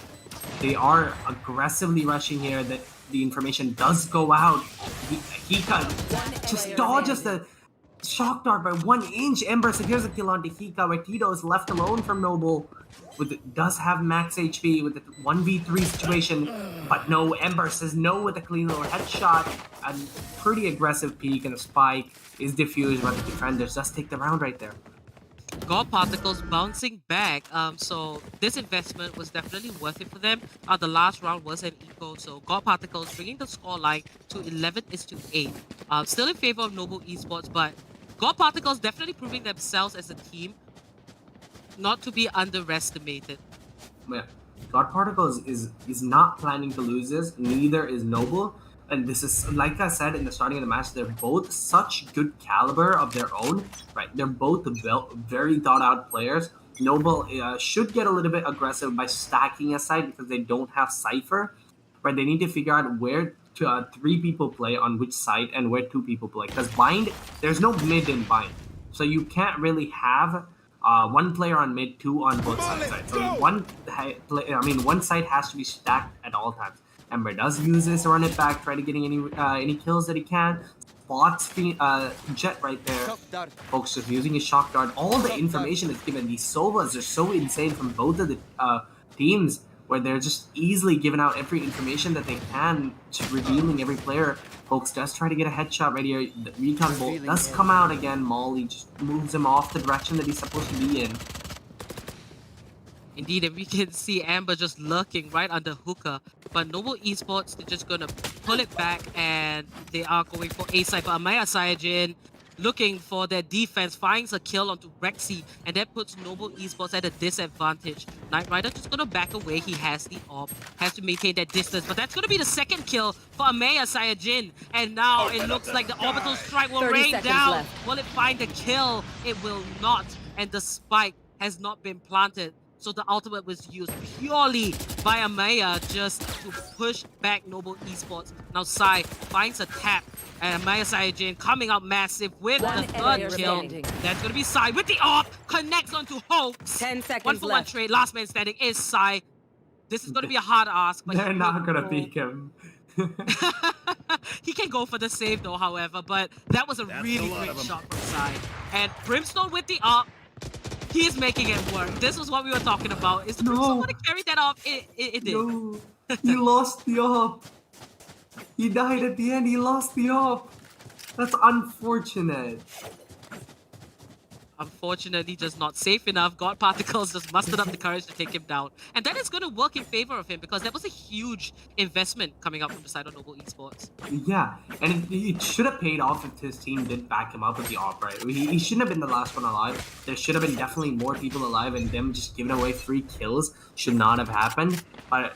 [SPEAKER 4] They are aggressively rushing here. That the information does go out. He just dodges the shock dart by 1 inch. Ember secures a kill onto Hika, where Tito is left alone from Noble. Does have max HP with the 1v3 situation, but no, Ember says no with a clean little headshot. A pretty aggressive peek, and a spike is diffused, but the defenders just take the round right there.
[SPEAKER 3] God Particles bouncing back, so this investment was definitely worth it for them. The last round was an eco, so God Particles bringing the scoreline to 11-8. Still in favor of Noble Esports, but God Particles definitely proving themselves as a team not to be underestimated.
[SPEAKER 4] Yeah, God Particles is not planning to lose this, neither is Noble. And this is, like I said in the starting of the match, they're both such good caliber of their own, right? They're both very thought-out players. Noble should get a little bit aggressive by stacking a side because they don't have Cypher, right? They need to figure out where 3 people play on which side and where 2 people play. Because Bind, there's no mid in Bind. So you can't really have 1 player on mid, 2 on both sides. So one side has to be stacked at all times. Ember does use this, run it back, try to getting any kills that he can. Spots Jet right there. Folks just using his shock dart. All the information is given. These Sovas are so insane from both of the teams, where they're just easily giving out every information that they can, revealing every player. Folks does try to get a headshot right here. The recon bolt does come out again. Molly just moves him off the direction that he's supposed to be in.
[SPEAKER 3] Indeed, and we can see Amber just lurking right under Hookah. But Noble Esports, they're just going to pull it back, and they are going for A-side. But Amaya Sayajin looking for their defense, finds a kill onto Rexy, and that puts Noble Esports at a disadvantage. Knight Rider just going to back away. He has the AWP, has to maintain that distance. But that's going to be the second kill for Amaya Sayajin. And now it looks like the orbital strike will rain down.
[SPEAKER 6] Left.
[SPEAKER 3] Will it find the kill? It will not. And the spike has not been planted. So the ultimate was used purely by Amaya just to push back Noble Esports. Now Sai finds a tap, and Amaya Saiyajin coming out massive with
[SPEAKER 6] One
[SPEAKER 3] the third
[SPEAKER 6] player
[SPEAKER 3] kill.
[SPEAKER 6] standing.
[SPEAKER 3] That's gonna be Sai with the AWP, connects onto Hoax.
[SPEAKER 6] 10 seconds
[SPEAKER 3] 1-for-1
[SPEAKER 6] left.
[SPEAKER 3] trade, last man standing is Sai. This is gonna be a hard ask, but
[SPEAKER 4] They're
[SPEAKER 3] he
[SPEAKER 4] not
[SPEAKER 3] will
[SPEAKER 4] gonna
[SPEAKER 3] go-
[SPEAKER 4] peek him.
[SPEAKER 3] he can go for the save though, however, but that was a really great shot from Sai. And Brimstone with the up, he is making it work. This was what we were talking about. Is the Brimstone going to carry that off? It did.
[SPEAKER 4] No, he lost the op. He died at the end. He lost the op. That's unfortunate.
[SPEAKER 3] Unfortunately, just not safe enough. God Particles just mustered up the courage to take him down. And that is going to work in favor of him because that was a huge investment coming up from the side of Noble Esports.
[SPEAKER 4] Yeah, and it should have paid off if his team did back him up with the op, right? He shouldn't have been the last one alive. There should have been definitely more people alive, and them just giving away 3 kills should not have happened. But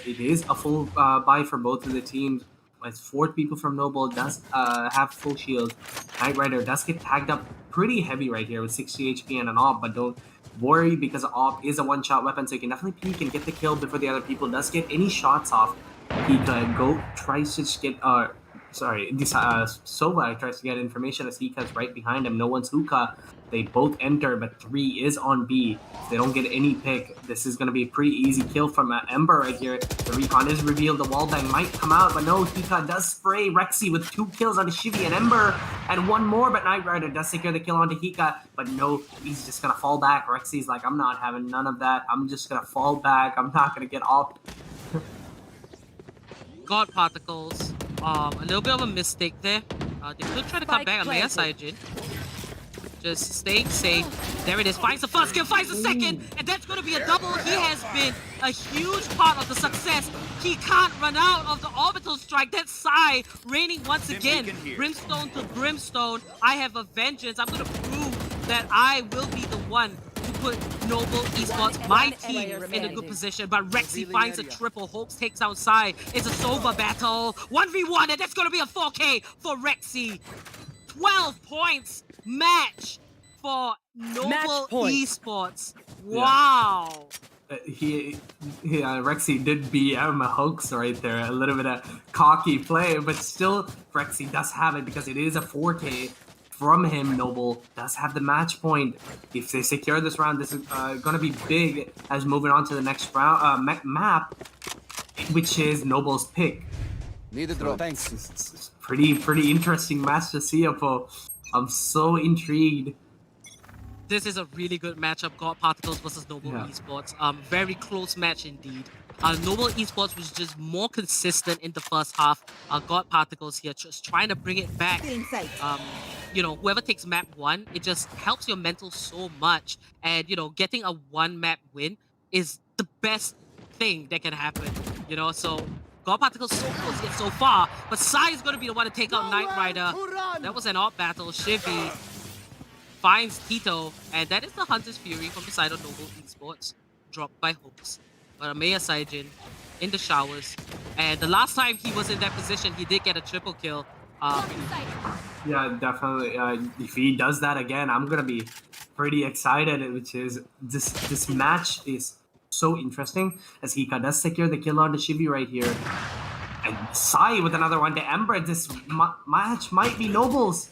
[SPEAKER 4] it is a full buy for both of the teams. As 4 people from Noble does have full shield. Knight Rider does get tagged up pretty heavy right here with 60 HP and an op, but don't worry because op is a one-shot weapon, so you can definitely peek and get the kill before the other people does get any shots off. He tries to just get Sova tries to get information as Hika's right behind him. No one's hookah. They both enter, but 3 is on B. If they don't get any pick, this is going to be a pretty easy kill from Ember right here. The recon is revealed. The wallbang might come out, but no, Hika does spray Rexy with 2 kills onto Shivi and Ember, and 1 more, but Knight Rider does secure the kill onto Hika, but no, he's just going to fall back. Rexy's like, I'm not having none of that. I'm just going to fall back. I'm not going to get off.
[SPEAKER 3] God Particles, a little bit of a mistake there. They could try to come
[SPEAKER 6] Spike
[SPEAKER 3] back on Leia
[SPEAKER 6] planted.
[SPEAKER 3] Saijin. Just staying safe. There it is. Finds the first kill, finds the second, and that's going to be a double. He has been a huge part of the success. He can't run out of the orbital strike. That's Sai raining once again. Brimstone to Brimstone. I have a vengeance. I'm going to prove that I will be the one to put Noble Esports, my team, in a good position. But Rexy finds a triple. Hoax takes out Sai. It's a Sova battle. 1v1, and that's going to be a 4K for Rexy. 12 points match for Noble
[SPEAKER 6] point.
[SPEAKER 3] Esports. Wow.
[SPEAKER 4] Rexy did BM a hoax right there. A little bit of cocky play, but still, Rexy does have it because it is a 4K from him. Noble does have the match point. If they secure this round, this is going to be big as moving on to the next round map, which is Noble's pick.
[SPEAKER 5] Need a drop. Thanks.
[SPEAKER 4] It's pretty interesting match to see, Apo. I'm so intrigued.
[SPEAKER 3] This is a really good matchup, God Particles versus Noble Esports. Very close match indeed. Noble Esports was just more consistent in the first half. God Particles here just trying to bring it back. You know, whoever takes map 1, it just helps your mental so much. And, you know, getting a 1-map win is the best thing that can happen. You know, so God Particles so close yet so far. But Sai is going to be the one to take out Knight Rider. That was an odd battle. Shivi finds Tito, and that is the Hunter's Fury from the side of Noble Esports, dropped by Hooks. But Amaya Saijin in the showers, and the last time he was in that position, he did get a triple kill.
[SPEAKER 4] Yeah, definitely. If he does that again, I'm gonna be pretty excited. Which is this match is so interesting as Hika does secure the kill on the Shivi right here, and Sai with another one to Ember. This match might be Noble's.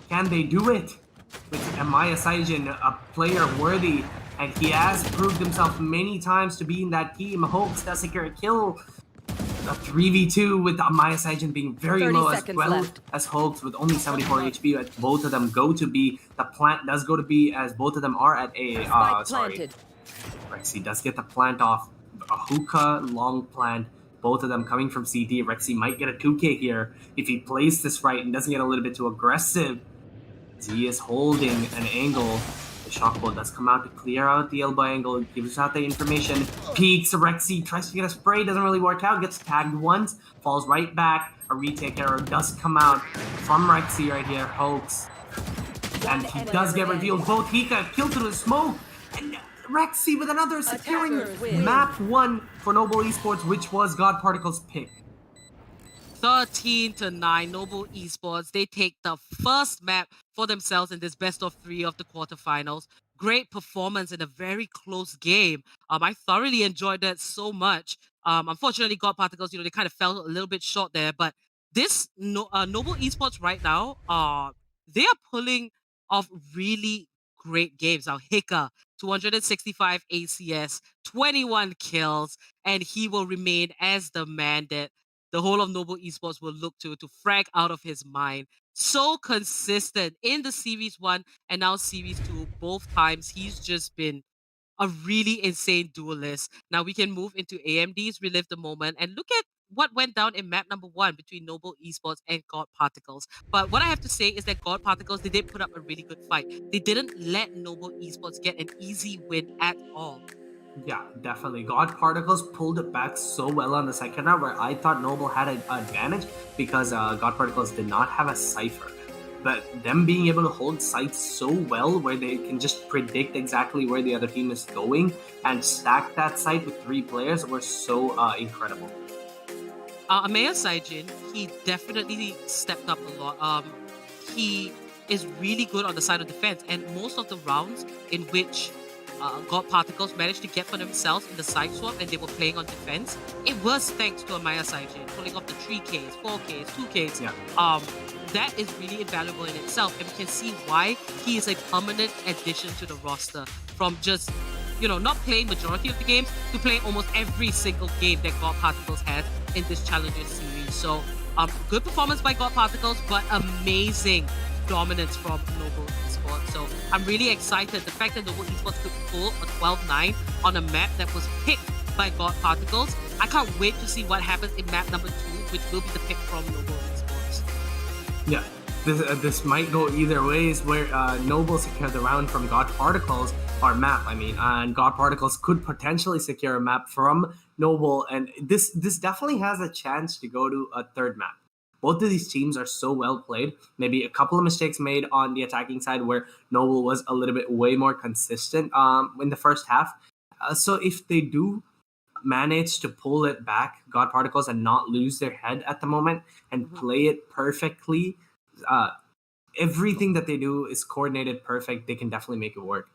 [SPEAKER 4] Can they do it? With Amaya Saijin, a player worthy, and he has proved himself many times to be in that team. Hoax does secure a kill. A 3v2 with Amaya Saijin being very low as well as Hoax with only 74 HP. But both of them go to B. The plant does go to B as both of them are at A. Rexy does get the plant off. A hookah, long plant. Both of them coming from CT. Rexy might get a 2K here if he plays this right and doesn't get a little bit too aggressive. He is holding an angle. The shockbolt does come out to clear out the elbow angle, gives out the information. Peeks, Rexy tries to get a spray, doesn't really work out, gets tagged once, falls right back. A retake arrow does come out from Rexy right here, Hoax. And he does get revealed. Both Hika killed through the smoke. And Rexy with another securing map 1 for Noble Esports, which was God Particles' pick.
[SPEAKER 3] 13-9, Noble Esports. They take the first map for themselves in this best of 3 of the quarterfinals. great performance in a very close game. I thoroughly enjoyed that so much. Unfortunately, God Particles, they kind of fell a little bit short there. But this Noble Esports right now, they are pulling off really great games. Now, Hika, 265 ACS, 21 kills, and he will remain as the man that the whole of Noble Esports will look to frag out of his mind. So consistent in the Series 1 and now Series 2. Both times he's just been a really insane duelist. Now we can move into AMD's Relive the Moment and look at what went down in map number 1 between Noble Esports and God Particles. But what I have to say is that God Particles, they did put up a really good fight. They didn't let Noble Esports get an easy win at all.
[SPEAKER 4] Yeah, definitely. God Particles pulled it back so well on the second round where I thought Noble had an advantage because God Particles did not have a cipher. But them being able to hold sites so well where they can just predict exactly where the other team is going and stack that site with 3 players were so incredible.
[SPEAKER 3] Amaya Saijin, he definitely stepped up a lot. He is really good on the side of defense, and most of the rounds in which God Particles managed to get for themselves in the side swap and they were playing on defense, it was thanks to Amaya Saijin pulling off the 3Ks, 4Ks, 2Ks.
[SPEAKER 4] Yeah.
[SPEAKER 3] That is really invaluable in itself, and we can see why he is a permanent addition to the roster from just not playing majority of the games to playing almost every single game that God Particles has in this Challenger series. So, good performance by God Particles, but amazing dominance from Noble Esports. So, I'm really excited. The fact that Noble Esports could pull a 12-9 on a map that was picked by God Particles. I can't wait to see what happens in map number 2, which will be the pick from Noble Esports.
[SPEAKER 4] Yeah, this might go either ways where Noble secured the round from God Particles, or map, and God Particles could potentially secure a map from Noble, and this definitely has a chance to go to a third map. Both of these teams are so well played. Maybe a couple of mistakes made on the attacking side where Noble was a little bit way more consistent in the first half. So if they do manage to pull it back, God Particles, and not lose their head at the moment and play it perfectly, everything that they do is coordinated perfect. They can definitely make it work.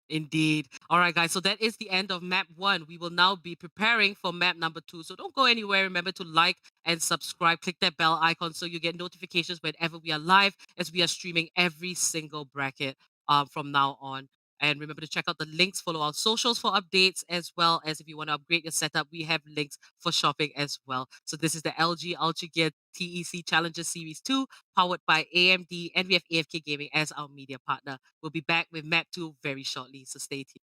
[SPEAKER 3] Indeed. All right, guys. So that is the end of map 1. We will now be preparing for map number 2. So don't go anywhere. Remember to like and subscribe. Click that bell icon so you get notifications whenever we are live, as we are streaming every single bracket from now on. And remember to check out the links, follow our socials for updates, as well as if you want to upgrade your setup, we have links for shopping as well. So this is the LG Ultragear TEC Challenger Series 2, powered by AMD, and we have AFK Gaming as our media partner. We'll be back with map 2 very shortly, so stay tuned.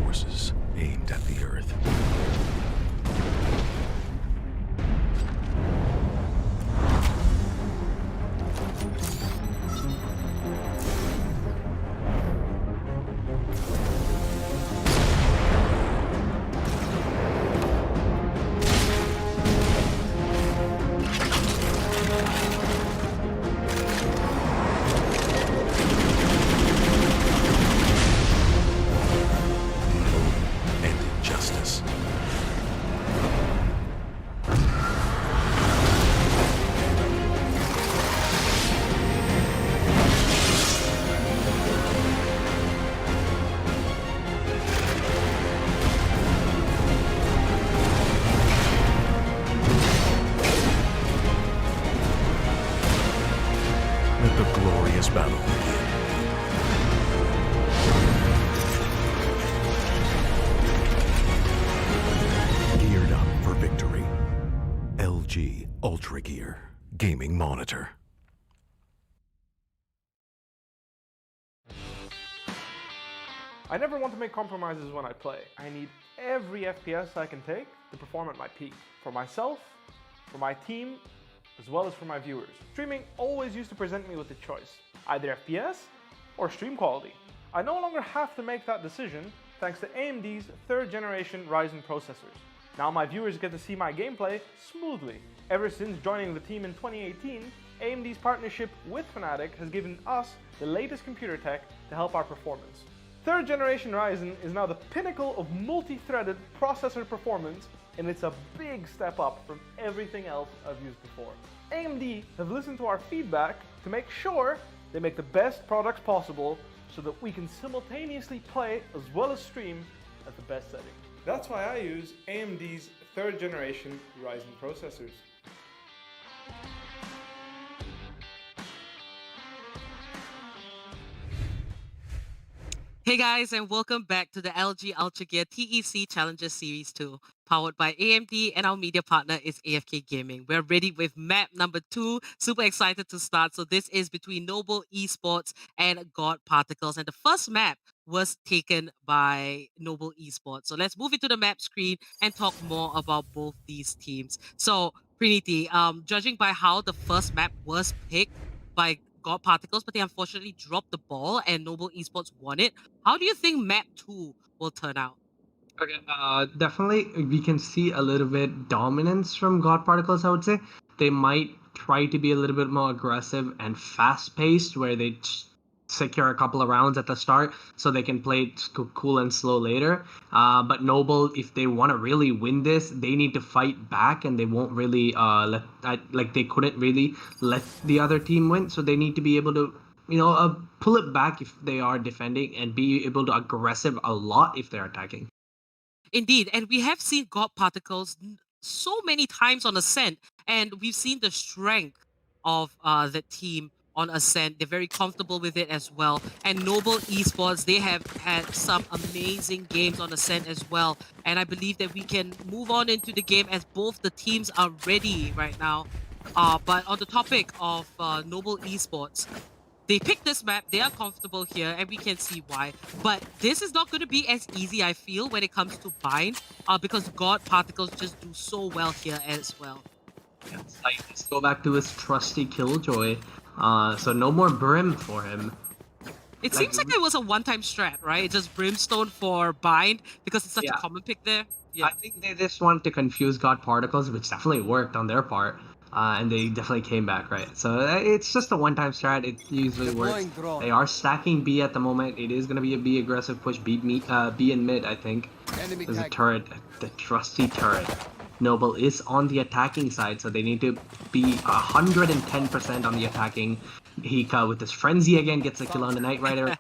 [SPEAKER 1] forces aimed at the Earth. And injustice. LG Ultragear gaming monitor.
[SPEAKER 2] I never want to make compromises when I play. I need every FPS I can take to perform at my peak. For myself, for my team, as well as for my viewers. Streaming always used to present me with a choice, either FPS or stream quality. I no longer have to make that decision thanks to AMD's 3rd generation Ryzen processors. Now my viewers get to see my gameplay smoothly. Ever since joining the team in 2018, AMD's partnership with Fnatic has given us the latest computer tech to help our performance. 3rd generation Ryzen is now the pinnacle of multi-threaded processor performance, and it's a big step up from everything else I've used before. AMD have listened to our feedback to make sure they make the best products possible so that we can simultaneously play as well as stream at the best setting. That's why I use AMD's 3rd generation Ryzen processors.
[SPEAKER 3] Hey guys, and welcome back to the LG Ultragear TEC Challenger Series 2, powered by AMD, and our media partner is AFK Gaming. We're ready with map number 2. Super excited to start. So this is between Noble Esports and GODPARTICLES, and the first map was taken by Noble Esports. So let's move into the map screen and talk more about both these teams. So Priniti, judging by how the first map was picked by GODPARTICLES, but they unfortunately dropped the ball and Noble Esports won it. How do you think map 2 will turn out?
[SPEAKER 4] Okay, definitely we can see a little bit dominance from GODPARTICLES, I would say. They might try to be a little bit more aggressive and fast-paced, where they secure a couple of rounds at the start so they can play it cool and slow later. But Noble, if they want to really win this, they need to fight back, and they won't really they couldn't really let the other team win, so they need to be able to pull it back if they are defending, and be able to aggressive a lot if they're attacking.
[SPEAKER 3] Indeed, and we have seen GODPARTICLES so many times on Ascent, and we've seen the strength of the team on Ascent. They're very comfortable with it as well. And Noble Esports, they have had some amazing games on Ascent as well. And I believe that we can move on into the game as both the teams are ready right now. But on the topic of Noble Esports, they picked this map, they are comfortable here, and we can see why. But this is not going to be as easy, I feel, when it comes to Bind, because GODPARTICLES just do so well here as well.
[SPEAKER 4] Yeah, let's go back to his trusty Killjoy. So no more Brim for him.
[SPEAKER 3] It seems like it was a one-time strat, right? It's just Brimstone for Bind, because it's such a common pick there. Yeah.
[SPEAKER 4] I think they just wanted to confuse GODPARTICLES, which definitely worked on their part. And they definitely came back, right? So it's just a one-time strat. It usually works. They are stacking B at the moment. It is going to be a B aggressive push. B in mid, I think. There's a turret, the trusty turret. Noble is on the attacking side, so they need to be 110% on the attacking. Hika with his Frenzy again gets a kill on the Knight Rider.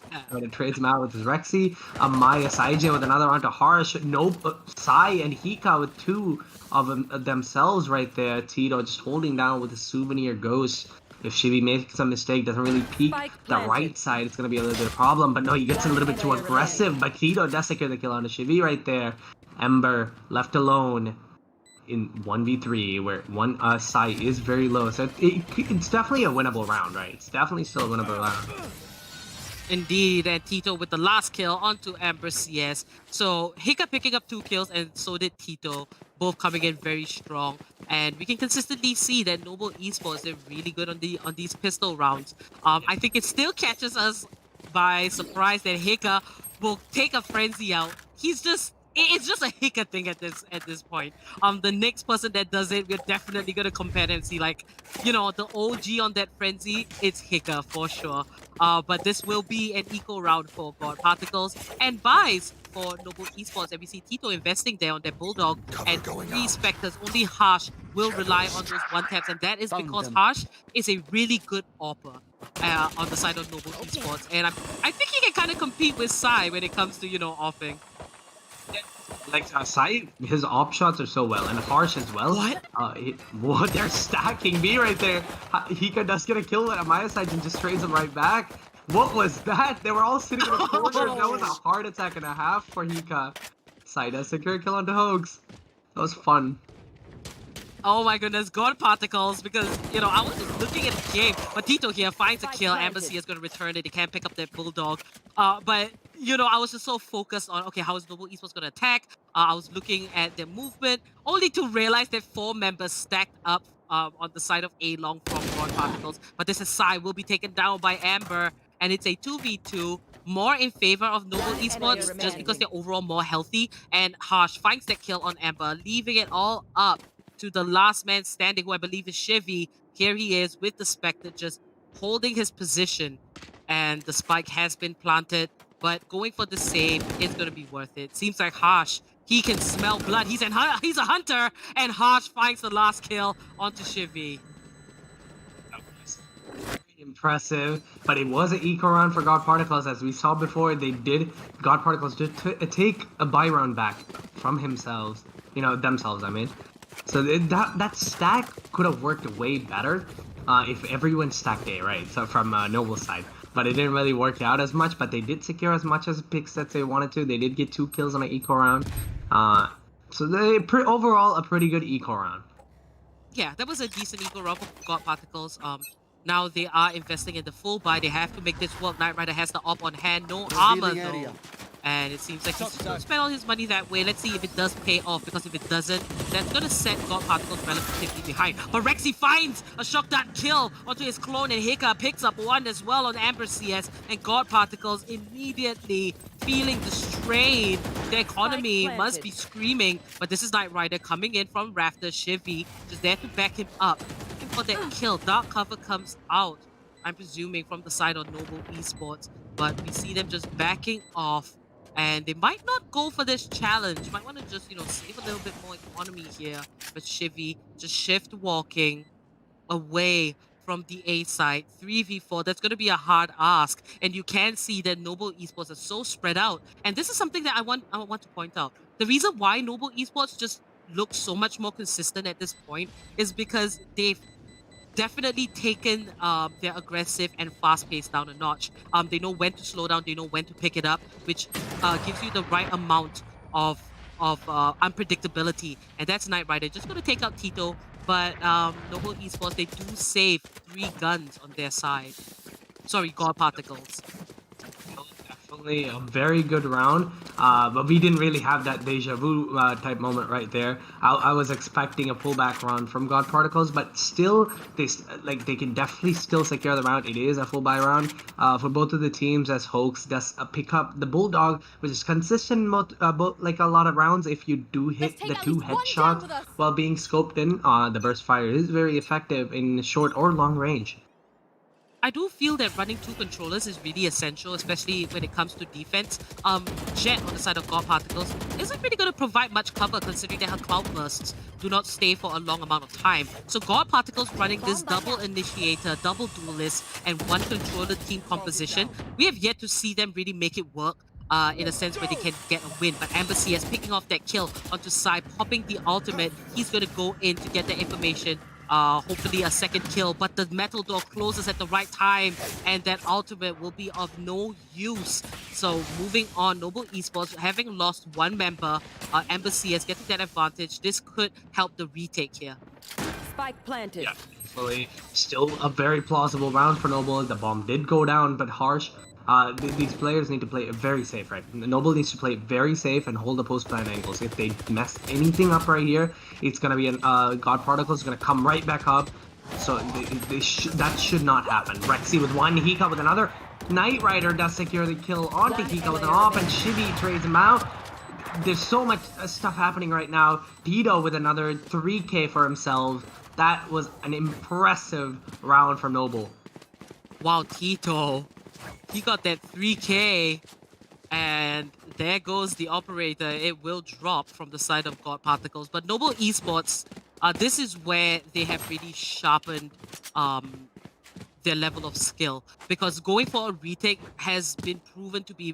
[SPEAKER 4] Trades him out with his Rexy. Maya Saijin with another onto Harsh. Sai and Hika with two of themselves right there. Tito just holding down with his Souvenir Ghost. If Shivi makes a mistake, doesn't really peek the right side, it's going to be a little bit of a problem. But no, he gets a little bit too aggressive. But Tito does secure the kill on the Shivi right there. Ember left alone in 1v3, where one Sai is very low. So it's definitely a winnable round, right? It's definitely still a winnable round.
[SPEAKER 3] Indeed, and Tito with the last kill onto Ember CS. So Hika picking up 2 kills, and so did Tito, both coming in very strong. And we can consistently see that Noble Esports, they're really good on these pistol rounds. I think it still catches us by surprise that Hika will take a Frenzy out. It's just a Hika thing at this point. The next person that does it, we're definitely gonna compare and see, like, the OG on that Frenzy, it's Hika for sure. But this will be an equal round for GODPARTICLES and buys for Noble Esports. And we see Tito investing there on their Bulldog and 3 Spectres. Only Harsh will rely on those one-taps, and that is because Harsh is a really good AWPer on the side of Noble Esports. And I think he can kind of compete with Sai when it comes to, AWPing.
[SPEAKER 4] Like Sai, his op shots are so well, and Harsh as well. What? They're stacking B right there. Hika does get a kill at Amaya side and just trades him right back. What was that? They were all sitting in a corner. That was a heart attack and a half for Hika. Sai does secure a kill onto Hoax. That was fun.
[SPEAKER 3] Oh my goodness, God Particles, because, you know, I was just looking at the game, but Tito here finds a kill. Embassy is going to return it. They can't pick up their Bulldog. But, you know, I was just so focused on, okay, how is Noble Esports going to attack? I was looking at their movement, only to realize that 4 members stacked up on the side of A long from God Particles. But this aside will be taken down by Amber, and it's a 2v2. More in favor of Noble Esports just because they're overall more healthy. And Harsh finds that kill on Amber, leaving it all up to the last man standing, who I believe is Chevy. Here he is with the Spectre, just holding his position. And the spike has been planted, but going for the save is going to be worth it. Seems like Harsh, he can smell blood. He's a hunter, and Harsh finds the last kill onto Chevy.
[SPEAKER 4] Impressive, but it was an eco round for God Particles. As we saw before, God Particles did take a buy round back from themselves, I mean. So that stack could have worked way better if everyone stacked A, right? So from Noble's side, but it didn't really work out as much. But they did secure as much as picks that they wanted to. They did get 2 kills on an eco round, so overall a pretty good eco round.
[SPEAKER 3] Yeah, that was a decent eco round for God Particles. Now they are investing in the full buy. They have to make this work. Knight Rider has the op on hand. No armor though. And it seems like he's going to spend all his money that way. Let's see if it does pay off, because if it doesn't, that's going to set God Particles relatively behind. But Rexy finds a shock dart kill onto his clone, and Hika picks up one as well on Amber CS. And God Particles immediately feeling the strain. The economy must be screaming. But this is Knight Rider coming in from Rafter. Chevy just there to back him up. Looking for that kill. Dark cover comes out, I'm presuming, from the side of Noble Esports. But we see them just backing off. And they might not go for this challenge. Might want to just, save a little bit more economy here. But Chevy just shift walking away from the A side. 3v4, that's going to be a hard ask. And you can see that Noble Esports are so spread out. And this is something that I want to point out. The reason why Noble Esports just looks so much more consistent at this point is because they've definitely taken their aggressive and fast pace down a notch. They know when to slow down, they know when to pick it up, which gives you the right amount of unpredictability. And that's Knight Rider. Just going to take out Tito, but Noble Esports, they do save 3 guns on their side. Sorry, God Particles.
[SPEAKER 4] Definitely a very good round, but we didn't really have that deja vu type moment right there. I was expecting a pullback round from God Particles, but still, they can definitely still secure the round. It is a full buy round for both of the teams, as Hoax does pick up the Bulldog, which is consistent like a lot of rounds. If you do hit the 2 headshots while being scoped in, the burst fire is very effective in short or long range.
[SPEAKER 3] I do feel that running 2 controllers is really essential, especially when it comes to defense. Jet on the side of God Particles isn't really going to provide much cover, considering that her cloud bursts do not stay for a long amount of time. So God Particles running this double initiator, double duelist, and 1 controller team composition. We have yet to see them really make it work. In a sense where they can get a win. But Embassy is picking off that kill onto Sai, popping the ultimate. He's going to go in to get the information. Hopefully a second kill, but the metal door closes at the right time, and that ultimate will be of no use. So moving on, Noble Esports, having lost 1 member, Embassy is getting that advantage. This could help the retake here.
[SPEAKER 6] Spike planted.
[SPEAKER 4] Yeah, thankfully, still a very plausible round for Noble. The bomb did go down, but Harsh. These players need to play it very safe, right? Noble needs to play it very safe and hold the post-plan angles. If they mess anything up right here, it's going to be God Particles is going to come right back up. So that should not happen. Rexy with 1, Hika with another. Knight Rider does secure the kill onto Hika with an off, and Shibby trades him out. There's so much stuff happening right now. Tito with another 3k for himself. That was an impressive round from Noble.
[SPEAKER 3] Wow, Tito. He got that 3k, and there goes the operator. It will drop from the side of God Particles. But Noble Esports, this is where they have really sharpened their level of skill, because going for a retake has been proven to be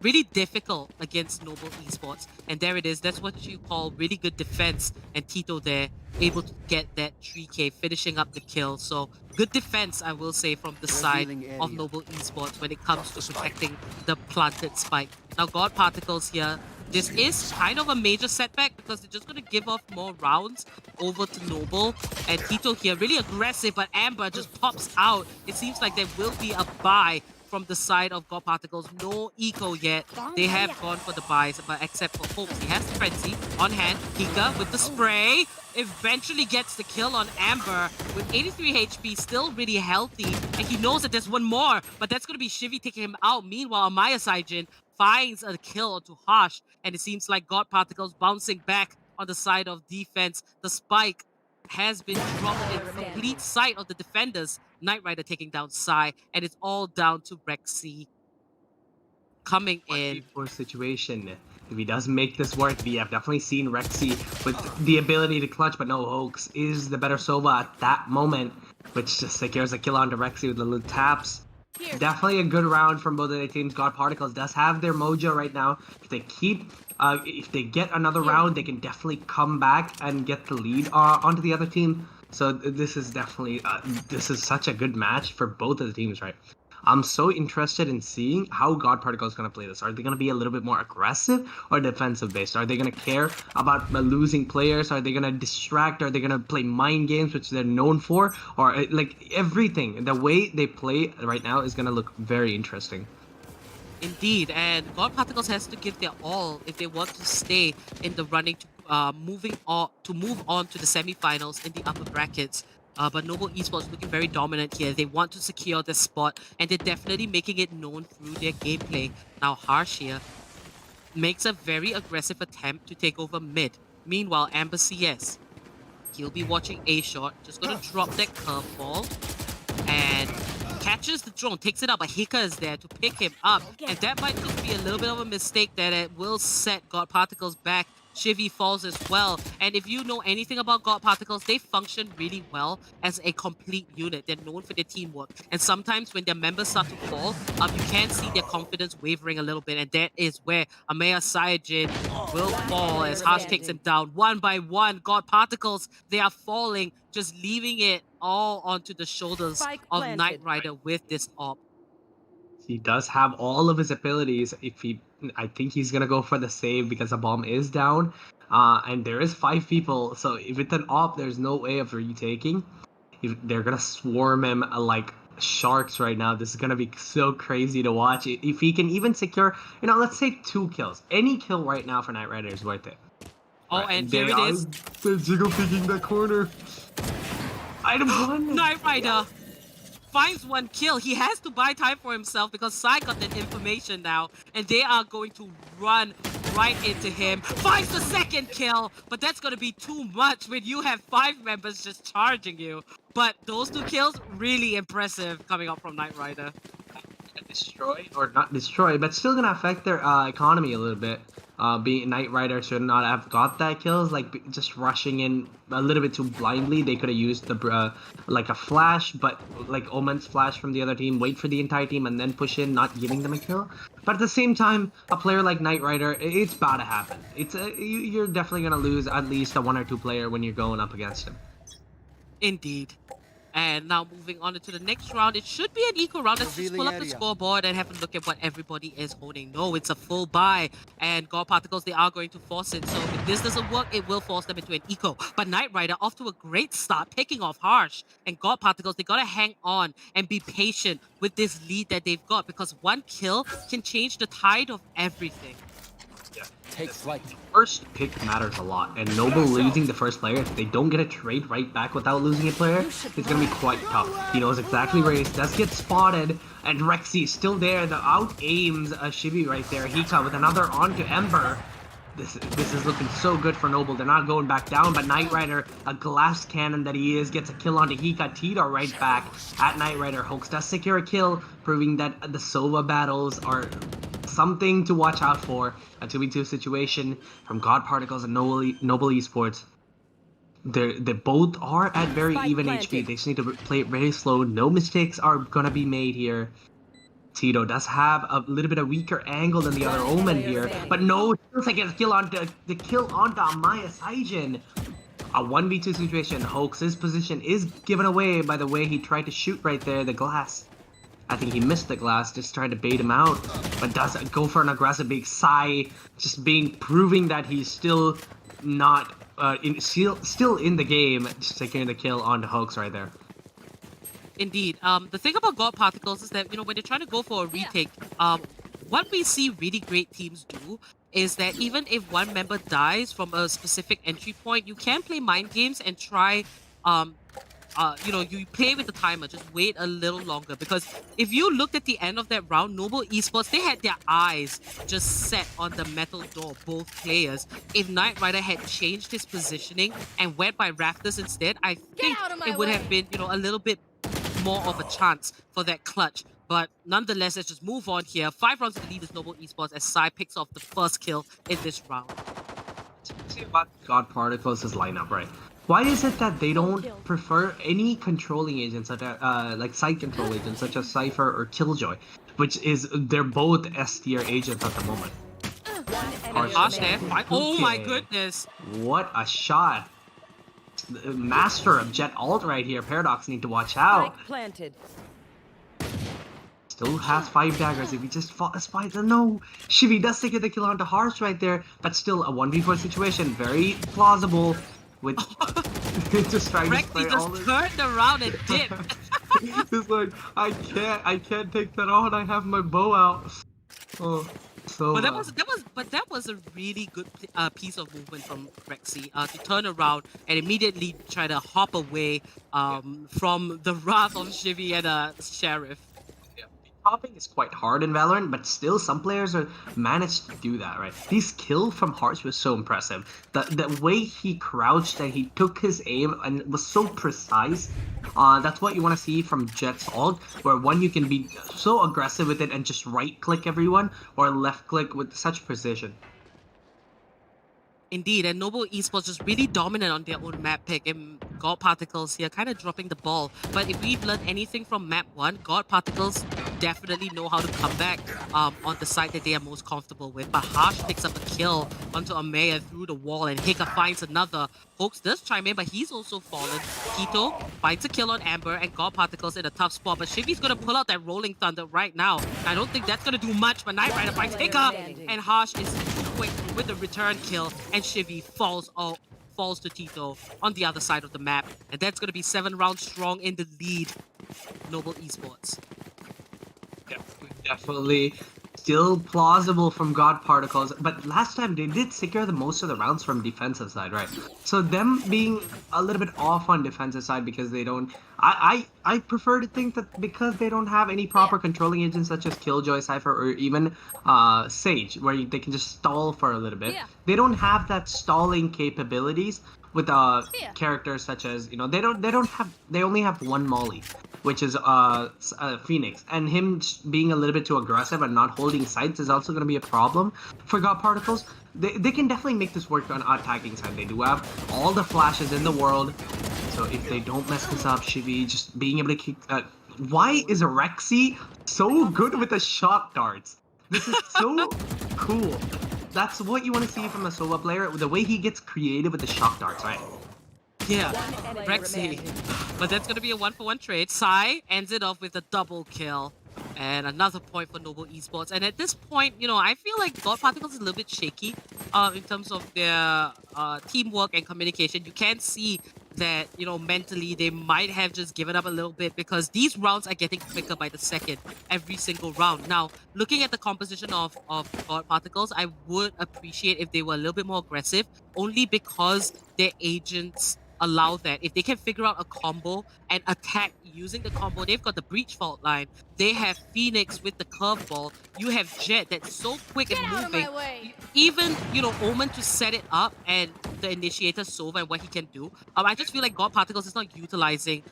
[SPEAKER 3] really difficult against Noble Esports. And there it is. That's what you call really good defense. And Tito there, able to get that 3k, finishing up the kill. So good defense, I will say, from the side of Noble Esports when it comes to protecting the planted spike. Now God Particles here this is kind of a major setback because they're just going to give off more rounds over to Noble. And Tito here, really aggressive, but Amber just pops out. It seems like there will be a buy from the side of God Particles. No eco yet. They have gone for the buys, but except for Hope. He has the Frenzy on hand. Hika with the spray. Eventually gets the kill on Amber with 83 HP, still really healthy. And he knows that there's one more, but that's going to be Shivy taking him out. Meanwhile, Amaya Saijin finds a kill onto Harsh, and it seems like God Particles bouncing back on the side of defense. The spike has been dropped in complete sight of the defenders. Knight Rider taking down Sai, and it's all down to Rexy coming in.
[SPEAKER 4] For situation. If he does make this work, we have definitely seen Rexy with the ability to clutch, but no, Hoax is the better Sova at that moment, which just secures a kill onto Rexy with the little taps. Definitely a good round from both of their teams. God Particles does have their mojo right now. If they keep, if they get another round, they can definitely come back and get the lead onto the other team. So this is definitely, this is such a good match for both of the teams, right? I'm so interested in seeing how God Particle is going to play this. Are they going to be a little bit more aggressive or defensive based? Are they going to care about losing players? Are they going to distract? Are they going to play mind games, which they're known for? Or like everything, the way they play right now is going to look very interesting.
[SPEAKER 3] Indeed, and God Particles has to give their all if they want to stay in the running to move on to the semifinals in the upper brackets. But Noble Esports looking very dominant here. They want to secure this spot, and they're definitely making it known through their gameplay. Now Harsh here makes a very aggressive attempt to take over mid. Meanwhile, Amber CS, he'll be watching A shot, just gonna drop that curveball, and catches the drone, takes it up, but Hika is there to pick him up, and that might just be a little bit of a mistake that it will set God Particles back. Shivy falls as well, and if you know anything about God Particles, they function really well as a complete unit. They're known for their teamwork, and sometimes when their members start to fall, you can see their confidence wavering a little bit, and that is where Amaya Saijin will fall as Harsh takes him down one by one. God Particles, they are falling, just leaving it all onto the shoulders of Knight Rider with this op.
[SPEAKER 4] He does have all of his abilities. I think he's gonna go for the save because the bomb is down, and there is 5 people. So with an op, there's no way of retaking. They're gonna swarm him like sharks right now. This is gonna be so crazy to watch. If he can even secure, let's say 2 kills, any kill right now for Knight Rider is worth it.
[SPEAKER 3] Oh, right. And here it is.
[SPEAKER 4] They're jiggle picking that corner. Item 1.
[SPEAKER 3] Knight Rider finds 1 kill. He has to buy time for himself because Sai got that information now, and they are going to run right into him. Finds the 2nd kill, but that's going to be too much when you have 5 members just charging you. But those 2 kills, really impressive coming up from Knight Rider.
[SPEAKER 4] Destroy, or not destroy, but still gonna affect their economy a little bit. Being Knight Rider should not have got that kills, like just rushing in a little bit too blindly. They could have used the like a flash, but like Omen's flash from the other team, wait for the entire team and then push in, not giving them a kill. But at the same time, a player like Knight Rider, it's bound to happen. You're definitely gonna lose at least a 1 or 2 player when you're going up against him.
[SPEAKER 3] Indeed. And now moving on to the next round, it should be an equal round. Let's just pull up the scoreboard and have a look at what everybody is holding. No, it's a full buy, and God Particles, they are going to force it. So if this doesn't work, it will force them into an eco. But Knight Rider off to a great start, picking off Harsh. And God Particles, they gotta hang on and be patient with this lead that they've got, because 1 kill can change the tide of everything.
[SPEAKER 5] Take flight.
[SPEAKER 4] First pick matters a lot, and Noble losing the first player, if they don't get a trade right back without losing a player, it's gonna be quite tough. He knows exactly where he is, does get spotted, and Rexy is still there. The out aims a Shivy right there. Hika with another onto Ember. This is looking so good for Noble. They're not going back down, but Knight Rider, a glass cannon that he is, gets a kill onto Hika. Tito right back at Knight Rider. Hoax does secure a kill, proving that the Sova battles are something to watch out for. A 2v2 situation from God Particles and Noble Esports. They both are at very even HP. They just need to play it very slow. No mistakes are gonna be made here. Tito does have a little bit of weaker angle than the other Omen here, but no, still gets the kill onto Amaya Saijin. A 1v2 situation. Hoax's position is given away by the way he tried to shoot right there, the glass. I think he missed the glass, just trying to bait him out, but does go for an aggressive big Psy, just proving that he's still not still in the game, just taking the kill on the Hoax right there.
[SPEAKER 3] Indeed. The thing about God Particles is that, when they're trying to go for a retake, what we see really great teams do is that even if one member dies from a specific entry point, you can play mind games and try, you play with the timer, just wait a little longer. Because if you looked at the end of that round, Noble Esports, they had their eyes just set on the metal door, both players. If Knight Rider had changed his positioning and went by Rafters instead, I think it would have been, a little bit more of a chance for that clutch. But nonetheless, let's just move on here. 5 rounds to the lead is Noble Esports as Psy picks off the first kill in this round.
[SPEAKER 4] See about God Particles' lineup, right? Why is it that they don't prefer any controlling agents, such as like side control agents, such as Cypher or Killjoy, they're both S tier agents at the moment.
[SPEAKER 3] Harsh there. Oh my goodness!
[SPEAKER 4] What a shot! The master of Jet Alt right here. Paradox need to watch out.
[SPEAKER 6] Spike planted.
[SPEAKER 4] Still has 5 daggers. If he just fights, no. Shivy does take the kill onto Harsh right there, but still a 1v4 situation. Very plausible. With just trying to spray all this.
[SPEAKER 3] Turned around and dipped.
[SPEAKER 4] It's like I can't take that on. I have my bow out. Oh, so.
[SPEAKER 3] But that was a really good piece of movement from Rexy to turn around and immediately try to hop away from the wrath of Shivy and Sheriff.
[SPEAKER 4] Hopping is quite hard in Valorant, but still some players managed to do that, right? This kill from Harsh was so impressive. The way he crouched and he took his aim and was so precise. That's what you want to see from Jet's ult, where you can be so aggressive with it and just right-click everyone, or left-click with such precision.
[SPEAKER 3] Indeed, and Noble Esports just really dominant on their own map pick, and God Particles here kind of dropping the ball. But if we've learned anything from map 1, God Particles definitely know how to come back on the side that they are most comfortable with. But Harsh picks up a kill onto Amaya through the wall, and Hika finds another. Hoax does chime in, but he's also fallen. Keto finds a kill on Amber, and God Particles in a tough spot. But Shivy's going to pull out that Rolling Thunder right now. I don't think that's going to do much, but Knight Rider finds Hika, and Harsh is too quick with the return kill, and Shivy falls to Tito on the other side of the map. And that's going to be 7 rounds strong in the lead. Noble Esports.
[SPEAKER 4] Definitely still plausible from God Particles, but last time they did secure the most of the rounds from defensive side, right? So them being a little bit off on defensive side because they don't, I prefer to think that because they don't have any proper controlling agents such as Killjoy, Cypher, or even Sage, where they can just stall for a little bit. They don't have that stalling capabilities with characters such as, they only have one Molly, which is Phoenix, and him being a little bit too aggressive and not holding sights is also going to be a problem for God Particles. They can definitely make this work on attacking side. They do have all the flashes in the world, so if they don't mess this up, Shivy just being able to kick. Why is Rexy so good with the shock darts? This is so cool. That's what you want to see from a Sova player, the way he gets creative with the shock darts, right?
[SPEAKER 3] Yeah, Rexy. But that's going to be a 1-for-1 trade. Psy ends it off with a double kill. And another point for Noble Esports. And at this point, I feel like God Particles is a little bit shaky in terms of their teamwork and communication. You can see that, mentally they might have just given up a little bit because these rounds are getting quicker by the second every single round. Now, looking at the composition of God Particles, I would appreciate if they were a little bit more aggressive, only because their agents allow that. If they can figure out a combo and attack using the combo, they've got the breach fault line. They have Phoenix with the curveball. You have Jet that's so quick and moving. Even, Omen to set it up and the initiator Sova and what he can do. I just feel like God Particles is not utilizing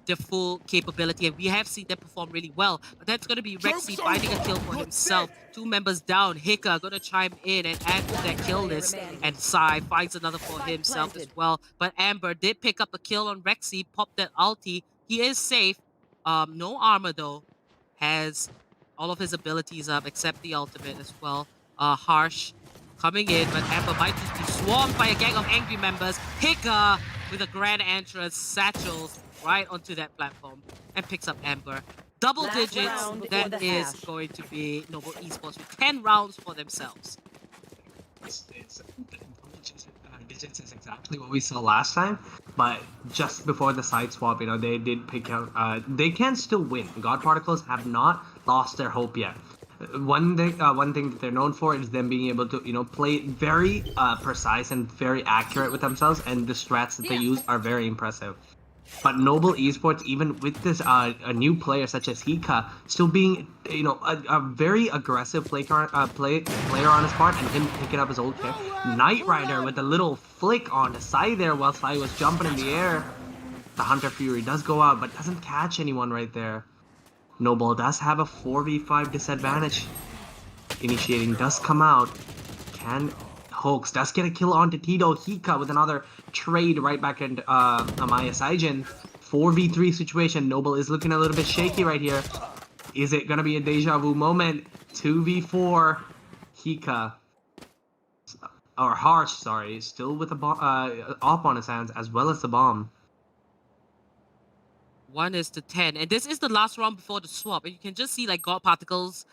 [SPEAKER 3] their full capability, and we have seen them perform really well. But that's going to be Rexy finding a kill for himself. 2 members down. Hika going to chime in and add to that kill list. And Psy finds another for himself as well. But Amber did pick up a kill on Rexy, popped that ulti. He is safe. No armor though. Has all of his abilities up except the ultimate as well. Harsh coming in, but Amber might just be swarmed by a gang of angry members. Hika with a grand entrance, satchels right onto that platform and picks up Amber. double
[SPEAKER 6] Last
[SPEAKER 3] digits,
[SPEAKER 6] round before
[SPEAKER 3] that
[SPEAKER 6] the
[SPEAKER 3] is
[SPEAKER 6] half.
[SPEAKER 3] going to be Noble Esports with 10 rounds for themselves.
[SPEAKER 4] Digits is exactly what we saw last time, but just before the side swap, they did pick out. They can still win. God Particles have not lost their hope yet. One thing that they're known for is them being able to, play very precise and very accurate with themselves, and the strats that they use are very impressive. But Noble Esports, even with this a new player such as Hika, still being a very aggressive player on his part, and him picking up his old kill. Knight Rider with a little flick on the side there while Sai was jumping in the air. The Hunter Fury does go out, but doesn't catch anyone right there. Noble does have a 4v5 disadvantage. Initiating does come out. Hoax does get a kill onto Tito. Hika with another trade right back into Amaya Saijin. 4v3 situation. Noble is looking a little bit shaky right here. Is it going to be a deja vu moment? 2v4. Hika. Or Harsh, sorry. Still with a op on his hands as well as the bomb.
[SPEAKER 3] 1:10, and this is the last round before the swap, and you can just see like God Particles,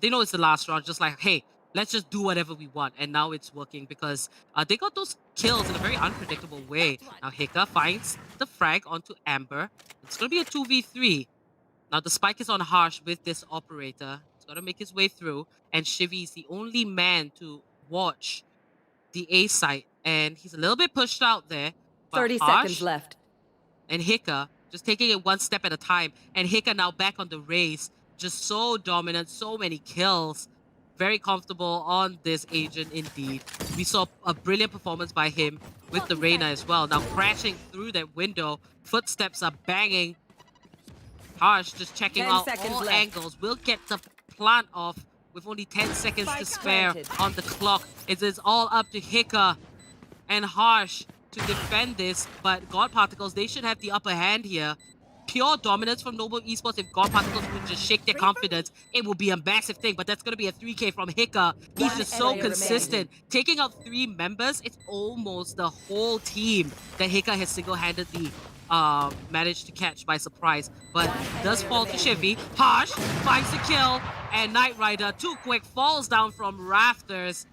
[SPEAKER 3] they know it's the last round, just like, hey, let's just do whatever we want, and now it's working because they got those kills in a very unpredictable way. Now Hika finds the frag onto Amber. It's gonna be a 2v3. Now the spike is on Harsh with this operator. He's gonna make his way through, and Shivy is the only man to watch the A site, and he's a little bit pushed out there. But
[SPEAKER 6] 30
[SPEAKER 3] Harsh
[SPEAKER 6] seconds left.
[SPEAKER 3] and Hika just taking it one step at a time, and Hika now back on the race, just so dominant, so many kills, very comfortable on this agent indeed. We saw a brilliant performance by him with the Reyna as well. Now crashing through that window, footsteps are banging. Harsh just checking
[SPEAKER 6] 10
[SPEAKER 3] out
[SPEAKER 6] seconds
[SPEAKER 3] all
[SPEAKER 6] left.
[SPEAKER 3] angles. We'll get the plant off with only 10 seconds to
[SPEAKER 6] Spike
[SPEAKER 3] spare
[SPEAKER 6] planted.
[SPEAKER 3] on the clock. It is all up to Hika and Harsh to defend this, but God Particles, they should have the upper hand here. Pure dominance from Noble Esports. If God Particles would just shake their confidence, it will be a massive thing, but that's going to be a 3K from Hika. He's
[SPEAKER 6] One
[SPEAKER 3] just so
[SPEAKER 6] enemy
[SPEAKER 3] consistent. Taking out 3 members, it's almost the whole team that Hika has single-handedly managed to catch by surprise, but does fall to Shivy. Harsh finds the kill, and Knight Rider, too quick, falls down from rafters,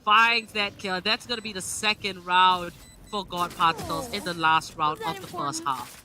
[SPEAKER 3] finds that kill. That's going to be the second round for God Particles in the last round of the first half.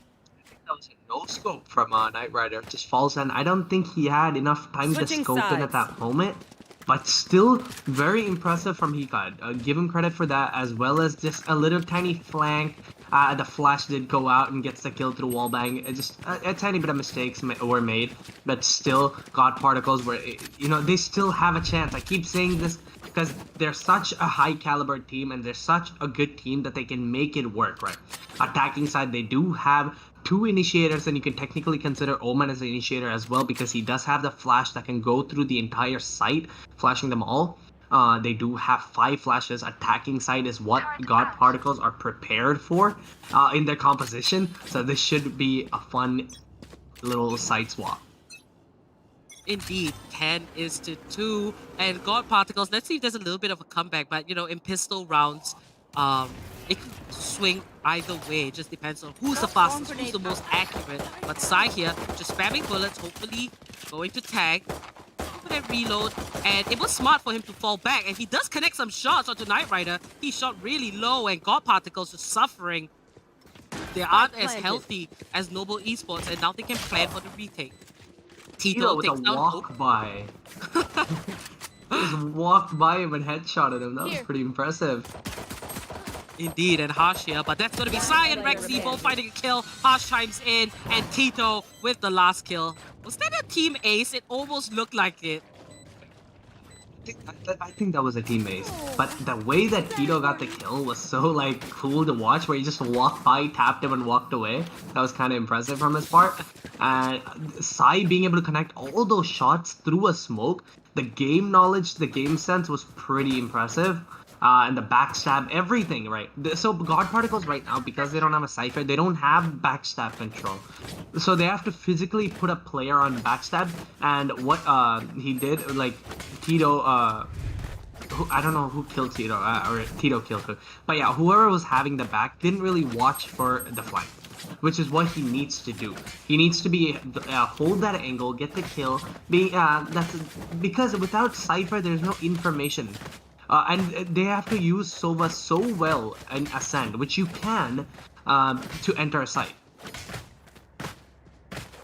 [SPEAKER 4] That was a no scope from Knight Rider. Just falls in. I don't think he had enough time
[SPEAKER 6] Switching
[SPEAKER 4] to scope in at
[SPEAKER 6] sides.
[SPEAKER 4] that moment. But still, very impressive from Hika. Give him credit for that, as well as just a little tiny flank. The flash did go out and gets the kill through wallbang. Just a tiny bit of mistakes were made, but still, God Particles were, they still have a chance. I keep saying this because they're such a high caliber team and they're such a good team that they can make it work, right? Attacking side, they do have 2 initiators, and you can technically consider Omen as an initiator as well because he does have the flash that can go through the entire site, flashing them all. They do have 5 flashes. Attacking side is what God Particles are prepared for in their composition, so this should be a fun little side swap.
[SPEAKER 3] Indeed, 10-2, and God Particles, let's see if there's a little bit of a comeback, but in pistol rounds, it can swing either way. It just depends on who's the fastest, who's the most accurate. But Sai here, just spamming bullets, hopefully going to tag. Look at that reload, and it was smart for him to fall back, and he does connect some shots onto Knight Rider. He shot really low, and God Particles is suffering. They aren't as healthy as Noble Esports, and now they can plan for the retake. Tito
[SPEAKER 4] with
[SPEAKER 3] takes
[SPEAKER 4] a
[SPEAKER 3] down
[SPEAKER 4] walk by. Just walked by him and headshotted him. That was pretty impressive.
[SPEAKER 3] Indeed, and Harsh here, but that's going to be Sai and Rexy both finding a kill. Harsh chimes in, and Tito with the last kill. Was that a team ace? It almost looked like it.
[SPEAKER 4] I think that was a team ace, but the way that Tito got the kill was so cool to watch, where he just walked by, tapped him, and walked away. That was kind of impressive from his part. And Sai being able to connect all those shots through a smoke, the game knowledge, the game sense was pretty impressive. And the backstab, everything, right? So God Particles right now, because they don't have a Cypher, they don't have backstab control. So they have to physically put a player on backstab, and what he did, Tito, I don't know who killed Tito, or Tito killed him. But yeah, whoever was having the back didn't really watch for the flank. which is what he needs to do. He needs to be hold that angle, get the kill. That's because without Cypher, there's no information. And they have to use Sova so well in Ascend, which you can, to enter a site.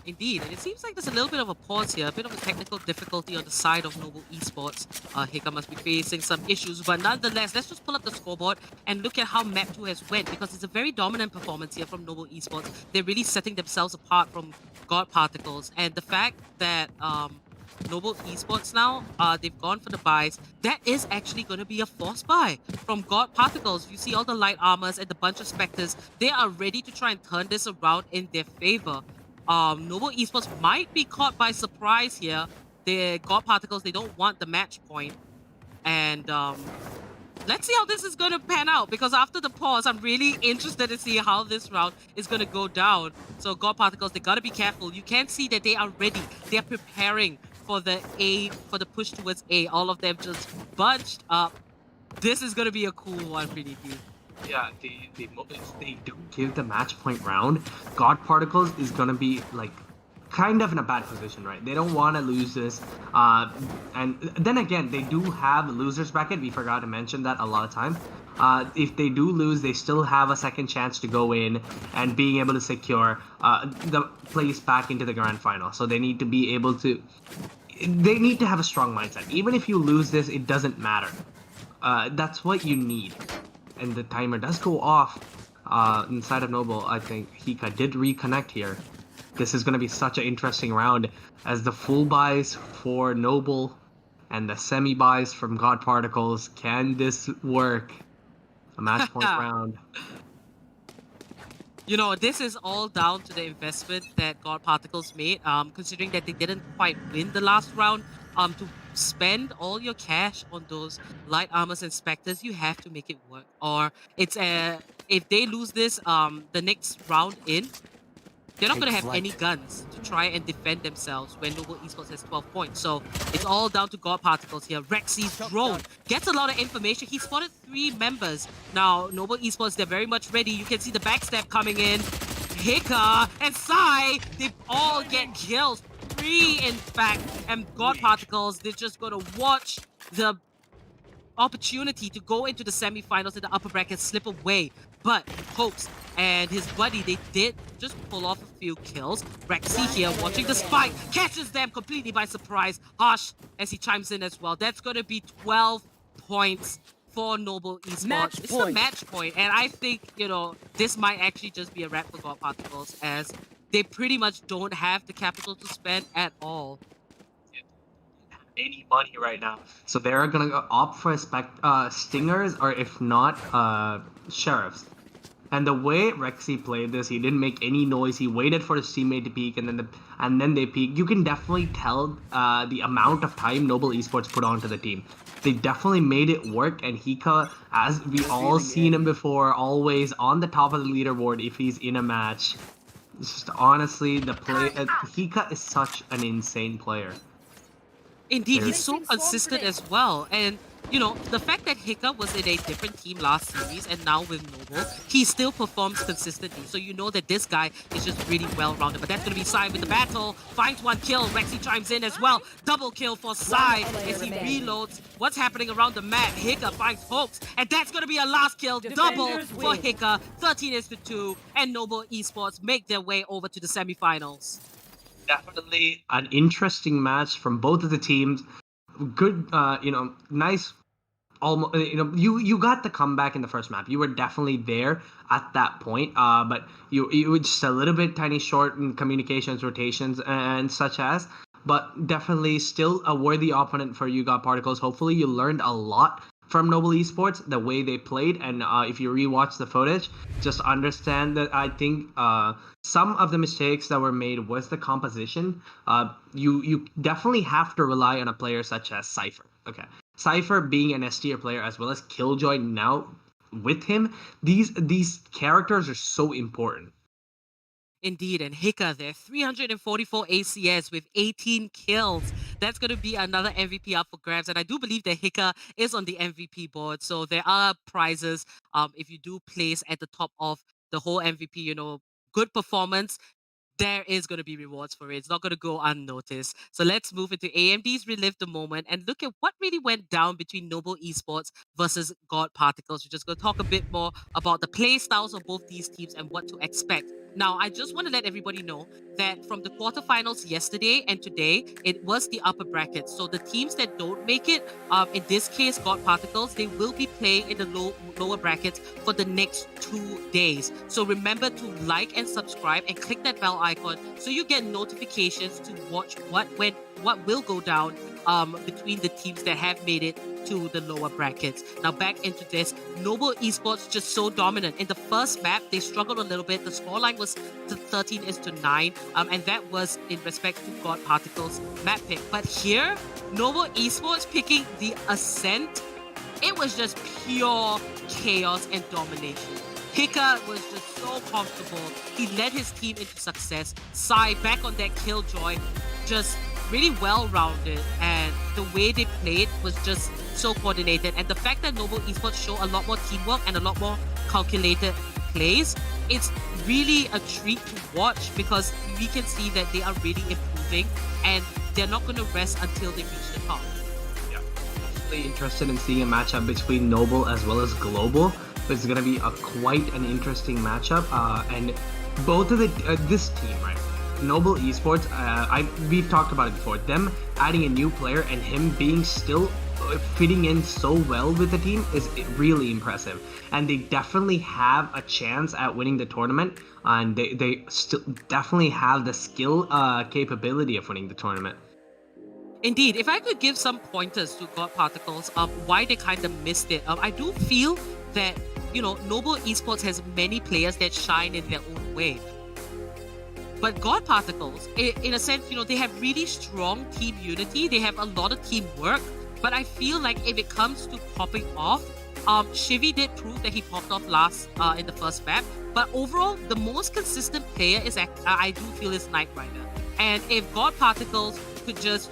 [SPEAKER 3] Indeed, and it seems like there's a little bit of a pause here, a bit of a technical difficulty on the side of Noble Esports. Hika must be facing some issues, but nonetheless, let's just pull up the scoreboard and look at how Map 2 has went, because it's a very dominant performance here from Noble Esports. They're really setting themselves apart from GODPARTICLES, and the fact that Noble Esports now, they've gone for the buys. That is actually going to be a force buy from GODPARTICLES. You see all the light armors and the bunch of specters. They are ready to try and turn this around in their favor. Noble Esports might be caught by surprise here. The GODPARTICLES, they don't want the match point. And let's see how this is going to pan out, because after the pause, I'm really interested to see how this round is going to go down. So GODPARTICLES, they got to be careful. You can see that they are ready. They are preparing for the push towards A. All of them just bunched up. This is going to be a cool one, pretty deep.
[SPEAKER 4] Yeah, if they don't give the match point round, GODPARTICLES is gonna be like kind of in a bad position, right? They don't want to lose this, and then again, they do have losers bracket. We forgot to mention that a lot of time. If they do lose, they still have a second chance to go in and being able to secure the place back into the grand final. So they need to be able to. They need to have a strong mindset. Even if you lose this, it doesn't matter. That's what you need. And the timer does go off inside of Noble. I think Hika did reconnect here. This is going to be such an interesting round as the full buys for Noble and the semi buys from GODPARTICLES. Can this work? A match point round.
[SPEAKER 3] You know, this is all down to the investment that GODPARTICLES made, considering that they didn't quite win the last round. To spend all your cash on those light armors and specters, you have to make it work. Or it's if they lose this, the next round in, they're not going to have any guns to try and defend themselves when Noble Esports has 12 points. So it's all down to GODPARTICLES here. Rexy's drone gets a lot of information. He spotted 3 members. Now, Noble Esports, they're very much ready. You can see the backstab coming in. Hika and Sai, they all get killed. 3, in fact. And GODPARTICLES, they're just going to watch the opportunity to go into the semifinals in the upper bracket slip away. But Hopes and his buddy, they did just pull off a few kills. Rexy here watching the spike, catches them completely by surprise. Harsh as he chimes in as well. That's going to be 12 points for Noble Esports. It's a match point, and I think, you know, this might actually just be a wrap for GODPARTICLES, as they pretty much don't have the capital to spend at all.
[SPEAKER 4] Any money right now, so they're gonna opt for stingers, or if not, sheriffs. And the way Rexy played this, he didn't make any noise. He waited for his teammate to peek, and then they peek. You can definitely tell the amount of time Noble Esports put onto the team. They definitely made it work, and Hika, as we all seen him before, always on the top of the leaderboard if he's in a match. Just honestly, the play. Hika is such an insane player.
[SPEAKER 3] Indeed, he's so consistent as well. And, you know, the fact that Hika was in a different team last series and now with Noble, he still performs consistently. So you know that this guy is just really well-rounded. But that's going to be Sai with the battle. Finds 1 kill. Rexy chimes in as well. Double kill for Sai as he reloads. What's happening around the map? Hika finds Hopes. And that's going to be a last kill. Double for Hika. 13-2. And Noble Esports make their way over to the semifinals.
[SPEAKER 4] Definitely an interesting match from both of the teams. Good, you know, nice. Almost, you know, you got the comeback in the first map. You were definitely there at that point, but you were just a little bit tiny short in communications, rotations, and such as. But definitely still a worthy opponent for you, GODPARTICLES. Hopefully, you learned a lot from Noble Esports, the way they played, and if you rewatch the footage, just understand that I think some of the mistakes that were made was the composition. You definitely have to rely on a player such as Cypher. Okay, Cypher being an S tier player as well as Killjoy now with him, these characters are so important.
[SPEAKER 3] Indeed, and Hika there, 344 ACS with 18 kills. That's going to be another MVP up for grabs, and I do believe that Hika is on the MVP board, so there are prizes if you do place at the top of the whole MVP, you know, good performance, there is going to be rewards for it. It's not going to go unnoticed. So let's move into AMD's Relive the Moment and look at what really went down between Noble Esports versus God Particles. We're just going to talk a bit more about the play styles of both these teams and what to expect. Now, I just want to let everybody know that from the quarterfinals yesterday and today, it was the upper brackets. So the teams that don't make it, in this case, God Particles, they will be playing in the lower brackets for the next 2 days. So remember to like and subscribe and click that bell icon so you get notifications to watch what will go down between the teams that have made it to the lower brackets. Now back into this, Noble Esports just so dominant. In the first map, they struggled a little bit. The scoreline was 13-9, and that was in respect to God Particles map pick. But here, Noble Esports picking the Ascent, it was just pure chaos and domination. Pika was just so comfortable. He led his team into success. Sai back on that killjoy, just really well-rounded, and the way they played was just so coordinated. And the fact that Noble Esports show a lot more teamwork and a lot more calculated plays, it's really a treat to watch because we can see that they are really improving and they're not going to rest until they reach the top.
[SPEAKER 4] Yeah, really interested in seeing a matchup between Noble as well as Global. It's going to be quite an interesting matchup, and both of this team, right? Noble Esports, we've talked about it before. Them adding a new player and him being still fitting in so well with the team is really impressive. And they definitely have a chance at winning the tournament, and they still definitely have the skill capability of winning the tournament.
[SPEAKER 3] Indeed, if I could give some pointers to God Particles, why they kind of missed it, I do feel that, Noble Esports has many players that shine in their own way. But God Particles, in a sense, they have really strong team unity. They have a lot of teamwork. But I feel like if it comes to popping off, Shivy did prove that he popped off last in the first map. But overall, the most consistent player is, I do feel, is Knight Rider. And if God Particles could just,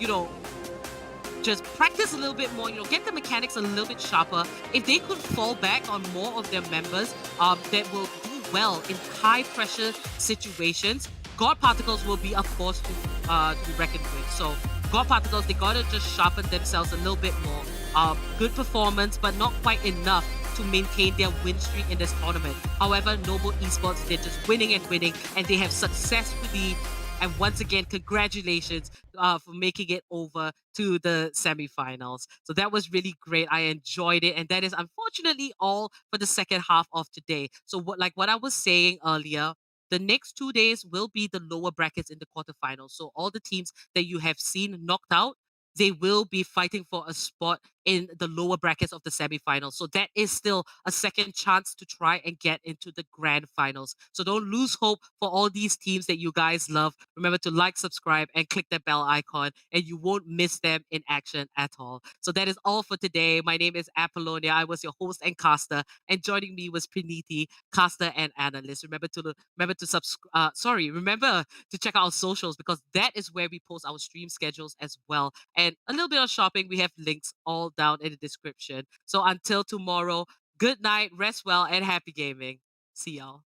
[SPEAKER 3] just practice a little bit more, get the mechanics a little bit sharper, if they could fall back on more of their members that will do well in high pressure situations, God Particles will be a force to be reckoned with. So God Particles, they gotta just sharpen themselves a little bit more. Good performance, but not quite enough to maintain their win streak in this tournament. However, Noble Esports, they're just winning and winning, and they have successfully, and once again, congratulations for making it over to the semifinals. So that was really great. I enjoyed it. And that is unfortunately all for the second half of today. So what I was saying earlier, the next 2 days will be the lower brackets in the quarterfinals. So all the teams that you have seen knocked out, they will be fighting for a spot in the lower brackets of the semifinals. So that is still a second chance to try and get into the grand finals. So don't lose hope for all these teams that you guys love. Remember to like, subscribe, and click that bell icon, and you won't miss them in action at all. So that is all for today. My name is Apollonia. I was your host and caster, and joining me was Praniti, caster and analyst. Remember to subscribe. Remember to check out our socials because that is where we post our stream schedules as well. And a little bit of shopping, we have links all down in the description. So until tomorrow, good night, rest well, and happy gaming. See y'all.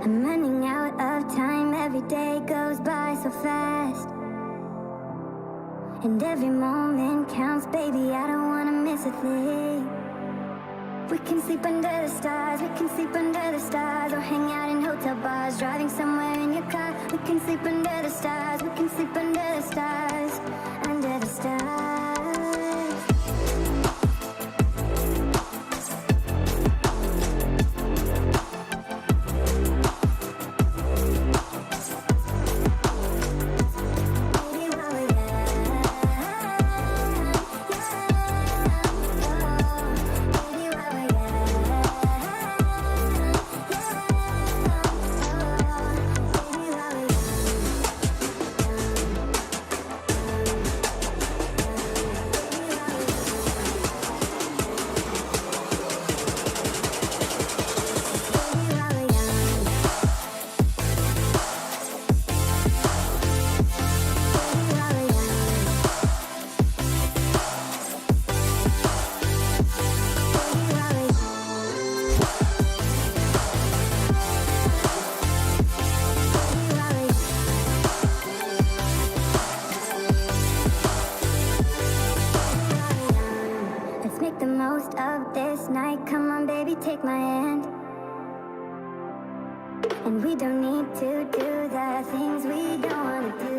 [SPEAKER 7] I'm running out of time, every day goes by so fast. And every moment counts, baby, I don't wanna miss a thing. We can sleep under the stars, we can sleep under the stars, or hang out in hotel bars, driving somewhere in your car. We can sleep under the stars, we can sleep under the stars, under the stars. Make the most of this night. Come on, baby, take my hand. And we don't need to do the things we don't want to do.